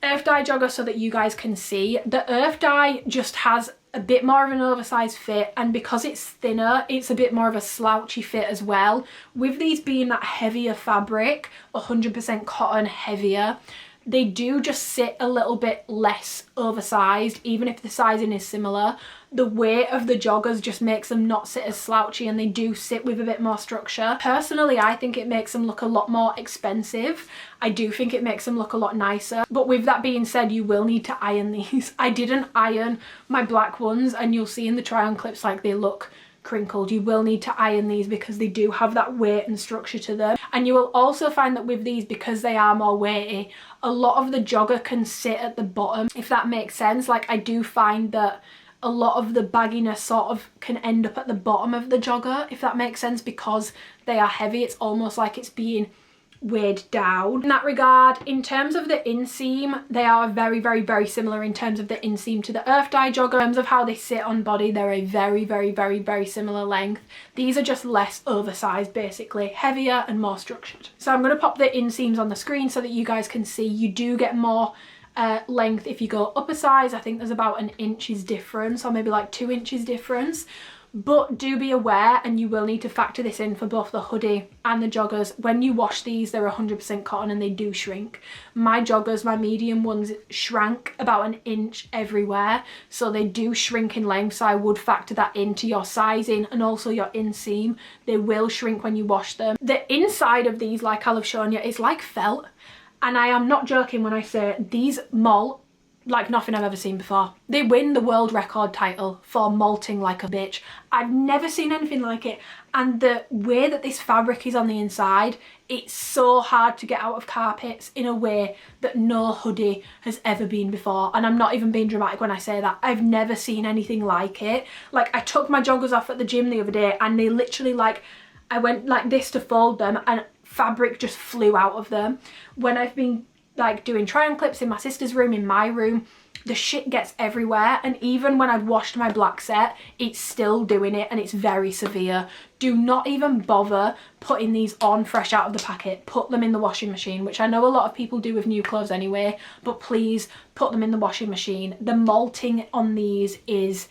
Speaker 1: earth dye jogger so that you guys can see. The earth dye just has a bit more of an oversized fit, and because it's thinner, it's a bit more of a slouchy fit as well. With these being that heavier fabric, 100% cotton heavier, they do just sit a little bit less oversized, even if the sizing is similar. The weight of the joggers just makes them not sit as slouchy, and they do sit with a bit more structure. Personally, I think it makes them look a lot more expensive. I do think it makes them look a lot nicer. But with that being said, you will need to iron these. I didn't iron my black ones, and you'll see in the try on clips like they look crinkled. You will need to iron these because they do have that weight and structure to them. And you will also find that with these, because they are more weighty, a lot of the jogger can sit at the bottom, if that makes sense. Like I do find that a lot of the bagginess sort of can end up at the bottom of the jogger, if that makes sense, because they are heavy. It's almost like it's being weighed down. In that regard, in terms of the inseam, they are very, very, very similar in terms of the inseam to the earth dye jogger. In terms of how they sit on body, they're a very, very, very, very similar length. These are just less oversized, basically, heavier and more structured. So I'm going to pop the inseams on the screen so that you guys can see. You do get more length if you go up a size. I think there's about 1 inch's difference, or maybe like 2 inches difference.
Speaker 2: But do be aware, and you will need to factor this in for both the hoodie and the joggers. When you wash these, they're 100% cotton and they do shrink. My joggers, my medium ones, shrank about an inch everywhere. So they do shrink in length. So I would factor that into your sizing and also your inseam. They will shrink when you wash them. The inside of these, like I'll have shown you, is like felt. And I am not joking when I say these molt like nothing I've ever seen before. They win the world record title for molting like a bitch. I've never seen anything like it. And the way that this fabric is on the inside, it's so hard to get out of carpets in a way that no hoodie has ever been before. And I'm not even being dramatic when I say that. I've never seen anything like it. Like, I took my joggers off at the gym the other day and they literally, like, I went like this to fold them and fabric just flew out of them. When I've been like doing try on clips in my sister's room, in my room, the shit gets everywhere. And even when I've washed my black set, it's still doing it and it's very severe. Do not even bother putting these on fresh out of the packet. Put them in the washing machine, which I know a lot of people do with new clothes anyway, but please put them in the washing machine. The molting on these is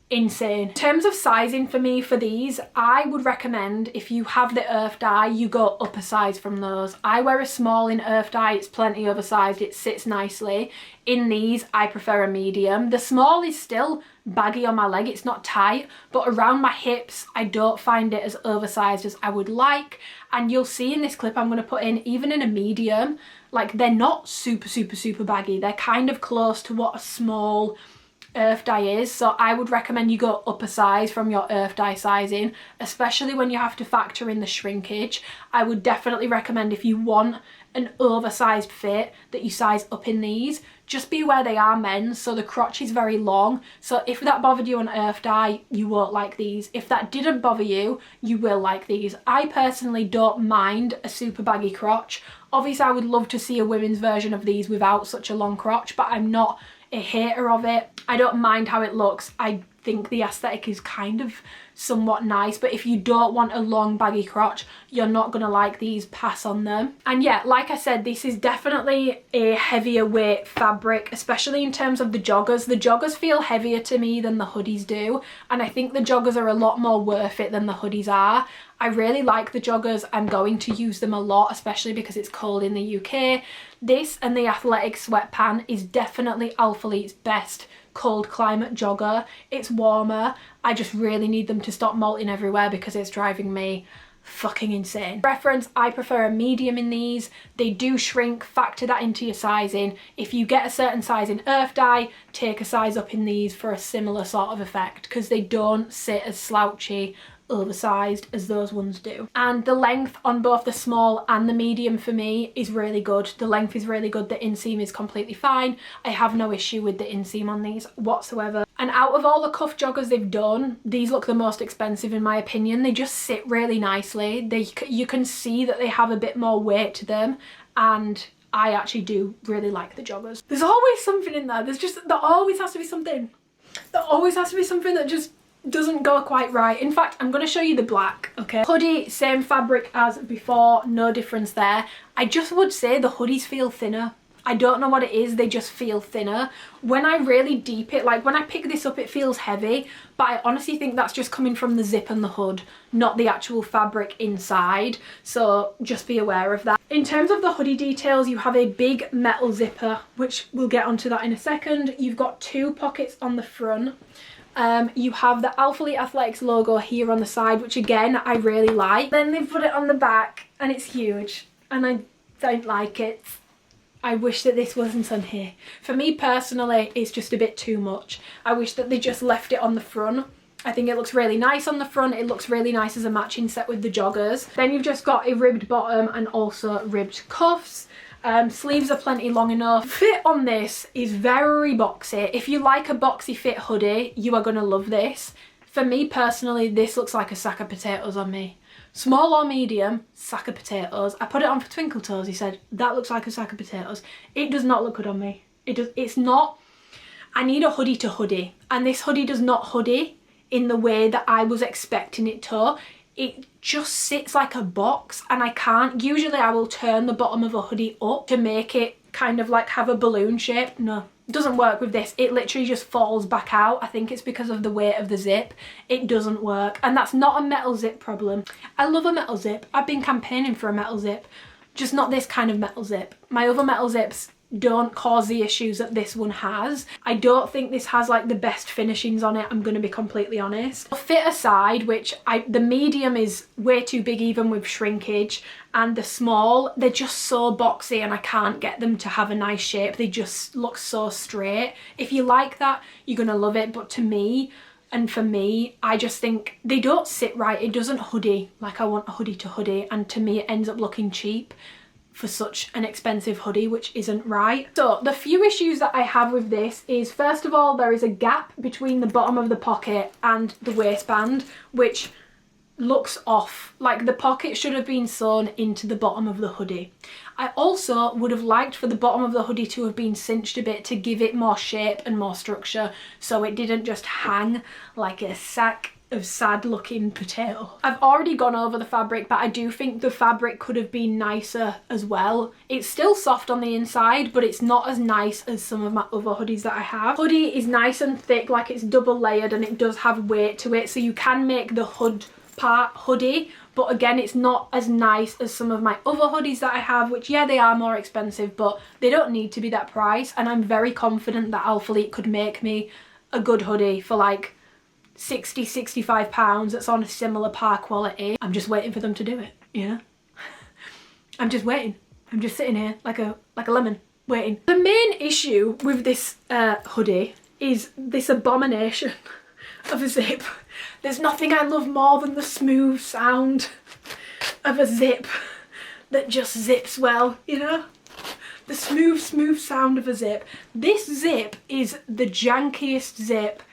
Speaker 2: insane. In terms of sizing for me for these, I would recommend if you have the earth dye, you go up a size from those. I wear a small in earth dye, it's plenty oversized, it sits nicely. In these, I prefer a medium. The small is still baggy on my leg, it's not tight, but around my hips, I don't find it as oversized as I would like. And you'll see in this clip I'm going to put in, even in a medium, like they're not super baggy. They're kind of close to what a small earth dye is. So I would recommend you go up a size from your earth dye sizing, especially when you have to factor in the shrinkage. I would definitely recommend, if you want an oversized fit, that you size up in these. Just be aware they are men's, so the crotch is very long. So if that bothered you on earth dye, you won't like these. If that didn't bother you, you will like these. I personally don't mind a super baggy crotch. Obviously I would love to see a women's version of these without such a long crotch, but I'm not a hater of it. I don't mind how it looks. I think the aesthetic is kind of somewhat nice, but if you don't want a long baggy crotch, you're not gonna like these, pass on them. And yeah, like I said, this is definitely a heavier weight fabric, especially in terms of the joggers. The joggers feel heavier to me than the hoodies do, and I think the joggers are a lot more worth it than the hoodies are. I really like the joggers. I'm going to use them a lot, especially because it's cold in the UK. This and the athletic sweatpant is definitely ALPHALETE's best cold climate jogger. It's warmer. I just really need them to stop molting everywhere because it's driving me fucking insane. Reference, I prefer a medium in these. They do shrink, factor that into your sizing. If you get a certain size in earth dye, take a size up in these for a similar sort of effect, because they don't sit as slouchy, oversized as those ones do. And the length on both the small and the medium for me is really good. The length is really good. The inseam is completely fine. I have no issue with the inseam on these whatsoever. And out of all the cuff joggers they've done, these look the most expensive in my opinion. They just sit really nicely. You can see that they have a bit more weight to them, and I actually do really like the joggers. There's always something in there. There always has to be something. There always has to be something that just doesn't go quite right. In fact, I'm going to show you the black, okay? Hoodie, same fabric as before, no difference there. I just would say the hoodies feel thinner. I don't know what it is, they just feel thinner. When I really deep it, like when I pick this up, it feels heavy, but I honestly think that's just coming from the zip and the hood, not the actual fabric inside. So just be aware of that. In terms of the hoodie details, you have a big metal zipper, which we'll get onto that in a second. You've got 2 pockets on the front. You have the ALPHALETE Athletics logo here on the side, which again, I really like. Then they've put it on the back and it's huge and I don't like it. I wish that this wasn't on here. For me personally, it's just a bit too much. I wish that they just left it on the front. I think it looks really nice on the front. It looks really nice as a matching set with the joggers. Then you've just got a ribbed bottom and also ribbed cuffs. Sleeves are plenty long enough. Fit on this is very boxy. If you like a boxy fit hoodie, you are going to love this. For me personally, this looks like a sack of potatoes on me. Small or medium, sack of potatoes. I put it on for Twinkle Toes. He said, that looks like a sack of potatoes. It does not look good on me. It's not. I need a hoodie to hoodie. And this hoodie does not hoodie in the way that I was expecting it to. It just sits like a box and I can't. Usually I will turn the bottom of a hoodie up to make it kind of like have a balloon shape. No, doesn't work with this. It literally just falls back out. I think it's because of the weight of the zip. It doesn't work, and that's not a metal zip problem. I love a metal zip. I've been campaigning for a metal zip, just not this kind of metal zip. My other metal zips don't cause the issues that this one has. I don't think this has like the best finishings on it, I'm going to be completely honest. Fit aside, which the medium is way too big even with shrinkage, and the small, they're just so boxy and I can't get them to have a nice shape. They just look so straight. If you like that, you're going to love it, but to me, and for me, I just think they don't sit right. It doesn't hoodie like I want a hoodie to hoodie, and to me it ends up looking cheap for such an expensive hoodie, which isn't right. So the few issues that I have with this is, first of all, there is a gap between the bottom of the pocket and the waistband, which looks off. Like the pocket should have been sewn into the bottom of the hoodie. I also would have liked for the bottom of the hoodie to have been cinched a bit to give it more shape and more structure, so it didn't just hang like a sack of sad looking potato. I've already gone over the fabric, but I do think the fabric could have been nicer as well. It's still soft on the inside, but it's not as nice as some of my other hoodies that I have. Hoodie is nice and thick, like it's double layered, and it does have weight to it, so you can make the hood part hoodie, but again, it's not as nice as some of my other hoodies that I have, which, yeah, they are more expensive, but they don't need to be that price, and I'm very confident that ALPHALETE could make me a good hoodie for like £60–65 that's on a similar par quality. I'm just waiting for them to do it, you know? I'm just waiting. I'm just sitting here like a lemon, waiting. The main issue with this hoodie is this abomination of a zip. There's nothing I love more than the smooth sound of a zip that just zips well, you know? The smooth sound of a zip. This zip is the jankiest zip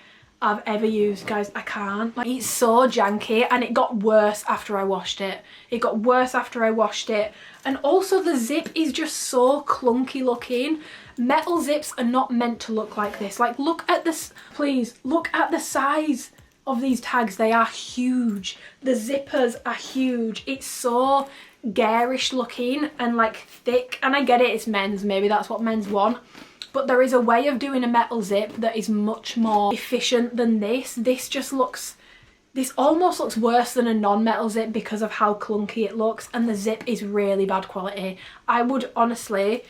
Speaker 2: I've ever used, guys. I can't. Like, it's so janky, and it got worse after I washed it. It got worse after I washed it. And also the zip is just so clunky looking. Metal zips are not meant to look like this. Like, look at this, please, look at the size of these tags. They are huge. The zippers are huge. It's so garish looking and like thick, and I get it, it's men's, maybe that's what men's want. But there is a way of doing a metal zip that is much more efficient than this. This just looks, this almost looks worse than a non-metal zip because of how clunky it looks, and the zip is really bad quality. I would honestly,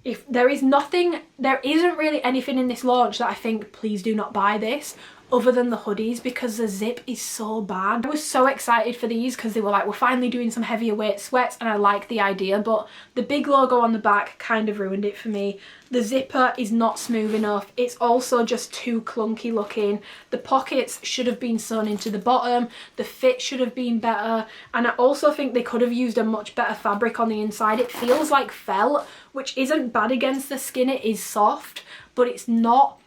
Speaker 2: if there isn't really anything in this launch that I think, please do not buy this, other than the hoodies, because the zip is so bad. I was so excited for these because they were like, we're finally doing some heavier weight sweats, and I like the idea, but the big logo on the back kind of ruined it for me. The zipper is not smooth enough. It's also just too clunky looking. The pockets should have been sewn into the bottom. The fit should have been better. And I also think they could have used a much better fabric on the inside. It feels like felt, which isn't bad against the skin. It is soft, but it's not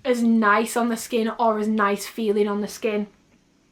Speaker 2: as nice on the skin or as nice feeling on the skin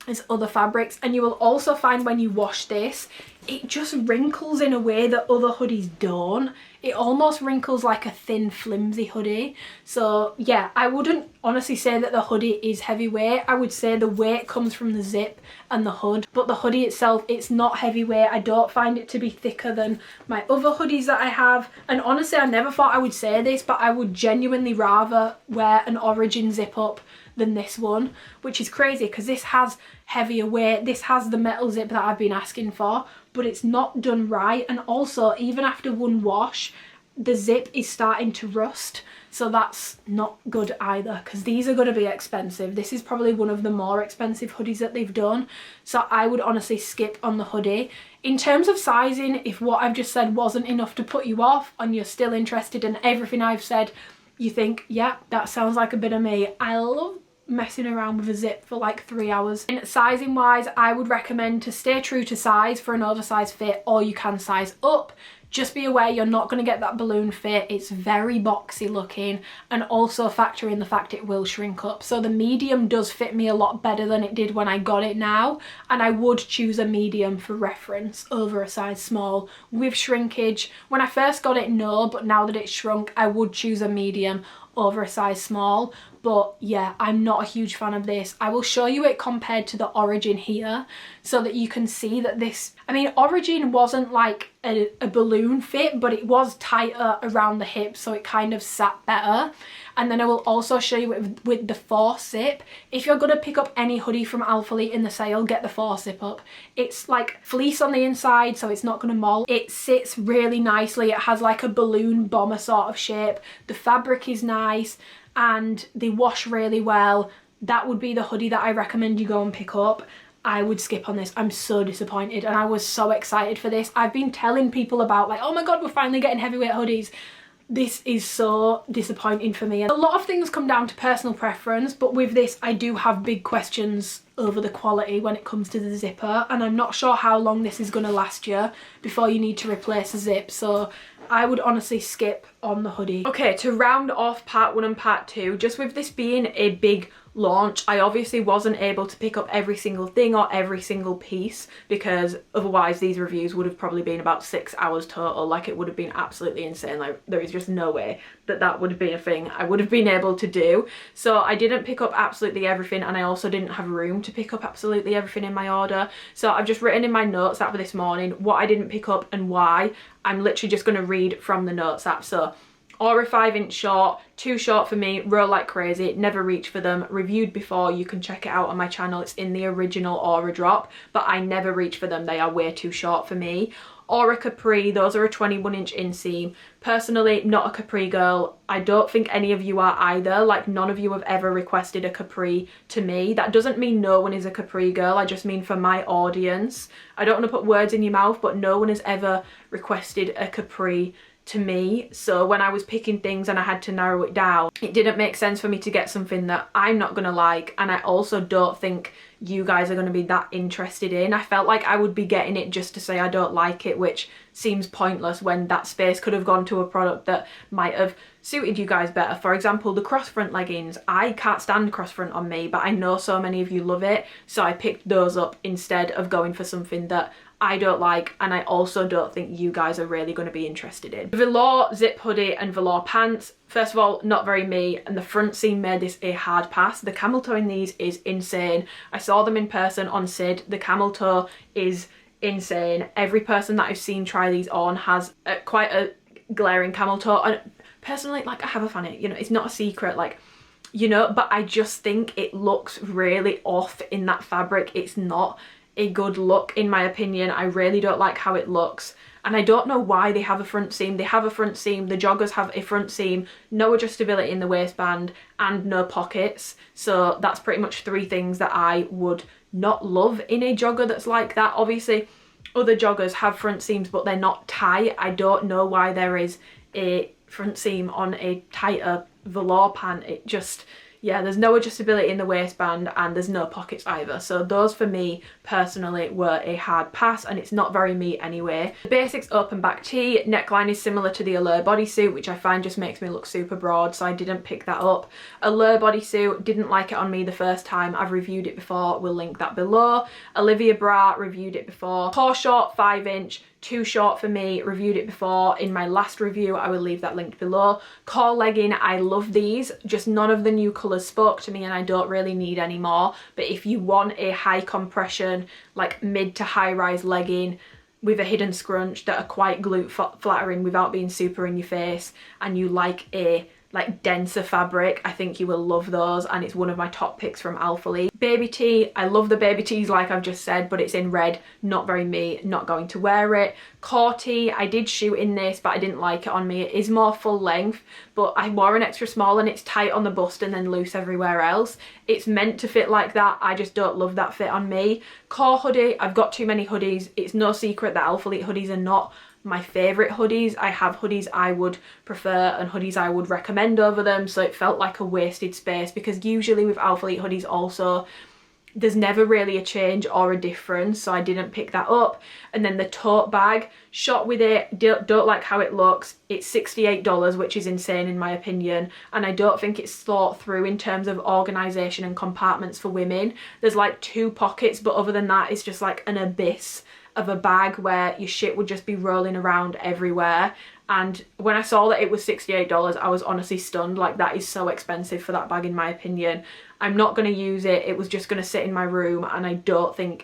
Speaker 2: as other fabrics. And you will also find when you wash this, it just wrinkles in a way that other hoodies don't. It almost wrinkles like a thin flimsy hoodie. So yeah, I wouldn't honestly say that the hoodie is heavyweight. I would say the weight comes from the zip and the hood, but the hoodie itself, it's not heavyweight. I don't find it to be thicker than my other hoodies that I have. And honestly, I never thought I would say this, but I would genuinely rather wear an Origin zip up than this one, which is crazy because this has heavier weight. This has the metal zip that I've been asking for, but it's not done right. And also, even after one wash, the zip is starting to rust, so that's not good either, because these are going to be expensive. This is probably one of the more expensive hoodies that they've done, so I would honestly skip on the hoodie. In terms of sizing, if what I've just said wasn't enough to put you off and you're still interested in everything I've said, you think, yeah, that sounds like a bit of me. I love messing around with a zip for like 3 hours. And sizing wise, I would recommend to stay true to size for an oversized fit, or you can size up. Just be aware you're not going to get that balloon fit. It's very boxy looking, and also factor in the fact it will shrink up. So the medium does fit me a lot better than it did when I got it now, and I would choose a medium for reference over a size small with shrinkage. When I first got it, no, but now that it's shrunk, I would choose a medium over a size small. but yeah, I'm not a huge fan of this. I will show you it compared to the Origin here so that you can see that this, I mean, Origin wasn't like a balloon fit, but it was tighter around the hips, so it kind of sat better. And then I will also show you with the forcip. If you're gonna pick up any hoodie from ALPHALETE in the sale, get the forcip up. It's like fleece on the inside, so it's not gonna mold. It sits really nicely. It has like a balloon bomber sort of shape. The fabric is nice and they wash really well. That would be the hoodie that I recommend you go and pick up. I would skip on this. I'm so disappointed, and I was so excited for this. I've been telling people about like, oh my god, we're finally getting heavyweight hoodies. This is so disappointing for me. A lot of things come down to personal preference, but with this I do have big questions over the quality when it comes to the zipper, and I'm not sure how long this is going to last you before you need to replace a zip, so I would honestly skip on the hoodie. Okay, to round off part 1 and part 2, just with this being a big launch, I obviously wasn't able to pick up every single thing or every single piece, because otherwise these reviews would have probably been about 6 hours total. Like, it would have been absolutely insane. Like, there is just no way that that would have been a thing I would have been able to do. So I didn't pick up absolutely everything, and I also didn't have room to pick up absolutely everything in my order. So I've just written in my notes app for this morning what I didn't pick up and why. I'm literally just going to read from the notes app. So, Aura 5-inch short, too short for me, roll like crazy, never reach for them, reviewed before, you can check it out on my channel, it's in the original Aura drop, but I never reach for them, they are way too short for me. Aura Capri, those are a 21-inch inseam. Personally, not a Capri girl. I don't think any of you are either. Like, none of you have ever requested a Capri to me. That doesn't mean no one is a Capri girl, I just mean for my audience. I don't want to put words in your mouth, but no one has ever requested a Capri to me. So when I was picking things and I had to narrow it down, it didn't make sense for me to get something that I'm not gonna like, and I also don't think you guys are going to be that interested in. I felt like I would be getting it just to say I don't like it, which seems pointless when that space could have gone to a product that might have suited you guys better. For example, the cross front leggings. I can't stand cross front on me, but I know so many of you love it, so I picked those up instead of going for something that I don't like, and I also don't think you guys are really going to be interested in. Velour zip hoodie and velour pants. First of all, not very me, and the front seam made this a hard pass. The camel toe in these is insane. I saw them in person on Sid. The camel toe is insane. Every person that I've seen try these on has quite a glaring camel toe, and personally, like, I have a fan, you know, it's not a secret, like, you know, but I just think it looks really off in that fabric. It's not a good look in my opinion. I really don't like how it looks, and I don't know why they have a front seam. They have a front seam, the joggers have a front seam, no adjustability in the waistband, and no pockets. So that's pretty much three things that I would not love in a jogger that's like that. Obviously other joggers have front seams, but they're not tight. I don't know why there is a front seam on a tighter velour pant. It just, yeah, there's no adjustability in the waistband and there's no pockets either. So those for me personally were a hard pass, and it's not very me anyway. The basics open back tee, neckline is similar to the Allure bodysuit, which I find just makes me look super broad, so I didn't pick that up. Allure bodysuit, didn't like it on me the first time. I've reviewed it before, we'll link that below. Olivia bra, reviewed it before. Core short 5-inch, too short for me, reviewed it before in my last review, I will leave that linked below. Core legging, I love these, just none of the new colours spoke to me and I don't really need any more. But if you want a high compression, like mid to high rise legging with a hidden scrunch that are quite glute flattering without being super in your face, and you like a denser fabric, I think you will love those, and it's one of my top picks from ALPHALETE. Baby tee, I love the baby tees like I've just said, but it's in red, not very me, not going to wear it. Core tee, I did shoot in this, but I didn't like it on me. It is more full length, but I wore an extra small and it's tight on the bust and then loose everywhere else. It's meant to fit like that, I just don't love that fit on me. Core hoodie, I've got too many hoodies. It's no secret that ALPHALETE hoodies are not my favorite hoodies. I have hoodies I would prefer and hoodies I would recommend over them, so it felt like a wasted space, because usually with ALPHALETE hoodies also there's never really a change or a difference, so I didn't pick that up. And then the tote bag, shot with it, don't like how it looks. It's $68, which is insane in my opinion, and I don't think it's thought through in terms of organisation and compartments for women. There's like 2 pockets, but other than that it's just like an abyss
Speaker 1: of a bag where your shit would just be rolling around everywhere. And when I saw that it was $68, I was honestly stunned. Like, that is so expensive for that bag in my opinion. I'm not going to use it. It was just going to sit in my room, and I'm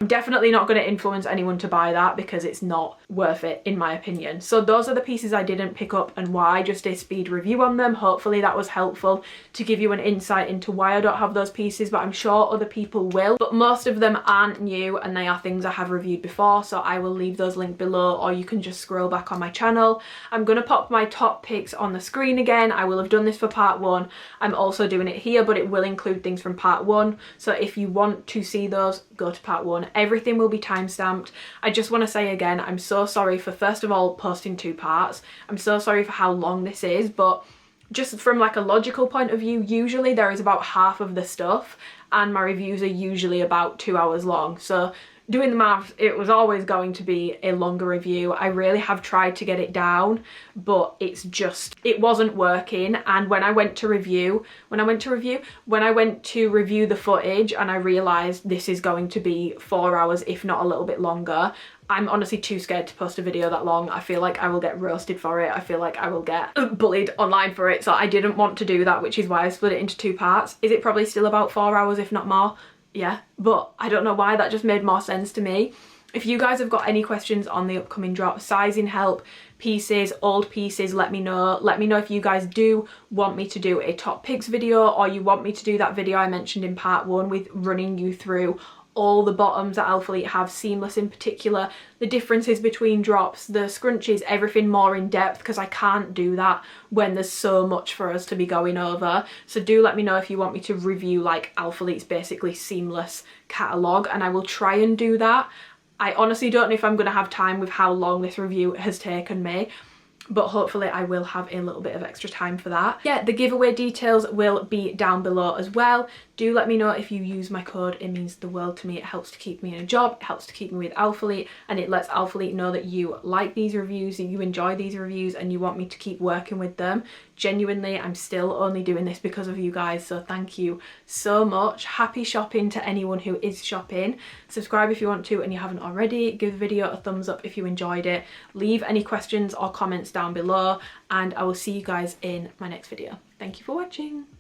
Speaker 1: definitely not going to influence anyone to buy that because it's not worth it in my opinion. So those are the pieces I didn't pick up and why. Just a speed review on them. Hopefully that was helpful to give you an insight into why I don't have those pieces, but I'm sure other people will. But most of them aren't new and they are things I have reviewed before, so I will leave those linked below, or you can just scroll back on my channel. I'm going to pop my top picks on the screen again. I will have done this for part 1. I'm also doing it here, but it will include things from part 1, so if you want to see those, go to part 1. Everything will be timestamped. I just want to say again, I'm so sorry for, first of all, posting 2 parts. I'm so sorry for how long this is, but just from like a logical point of view, usually there is about half of the stuff and my reviews are usually about 2 hours long. So doing the maths, it was always going to be a longer review. I really have tried to get it down, but it wasn't working. And when I went to review the footage and I realized this is going to be 4 hours, if not a little bit longer, I'm honestly too scared to post a video that long. I feel like I will get roasted for it. I feel like I will get bullied online for it. So I didn't want to do that, which is why I split it into 2 parts. Is it probably still about 4 hours, if not more? Yeah, but I don't know why, that just made more sense to me. If you guys have got any questions on the upcoming drop, sizing help, pieces, old pieces, let me know. Let me know if you guys do want me to do a top picks video, or you want me to do that video I mentioned in part 1 with running you through all the bottoms that ALPHALETE have, seamless in particular, the differences between drops, the scrunchies, everything more in depth, because I can't do that when there's so much for us to be going over. So do let me know if you want me to review like ALPHALETE's basically seamless catalogue, and I will try and do that. I honestly don't know if I'm going to have time with how long this review has taken me, but hopefully I will have a little bit of extra time for that. Yeah, the giveaway details will be down below as well. Do let me know if you use my code. It means the world to me. It helps to keep me in a job, it helps to keep me with ALPHALETE, and it lets ALPHALETE know that you like these reviews, that you enjoy these reviews, and you want me to keep working with them. Genuinely, I'm still only doing this because of you guys, so thank you so much. Happy shopping to anyone who is shopping. Subscribe if you want to and you haven't already. Give the video a thumbs up if you enjoyed it. Leave any questions or comments down below, and I will see you guys in my next video. Thank you for watching.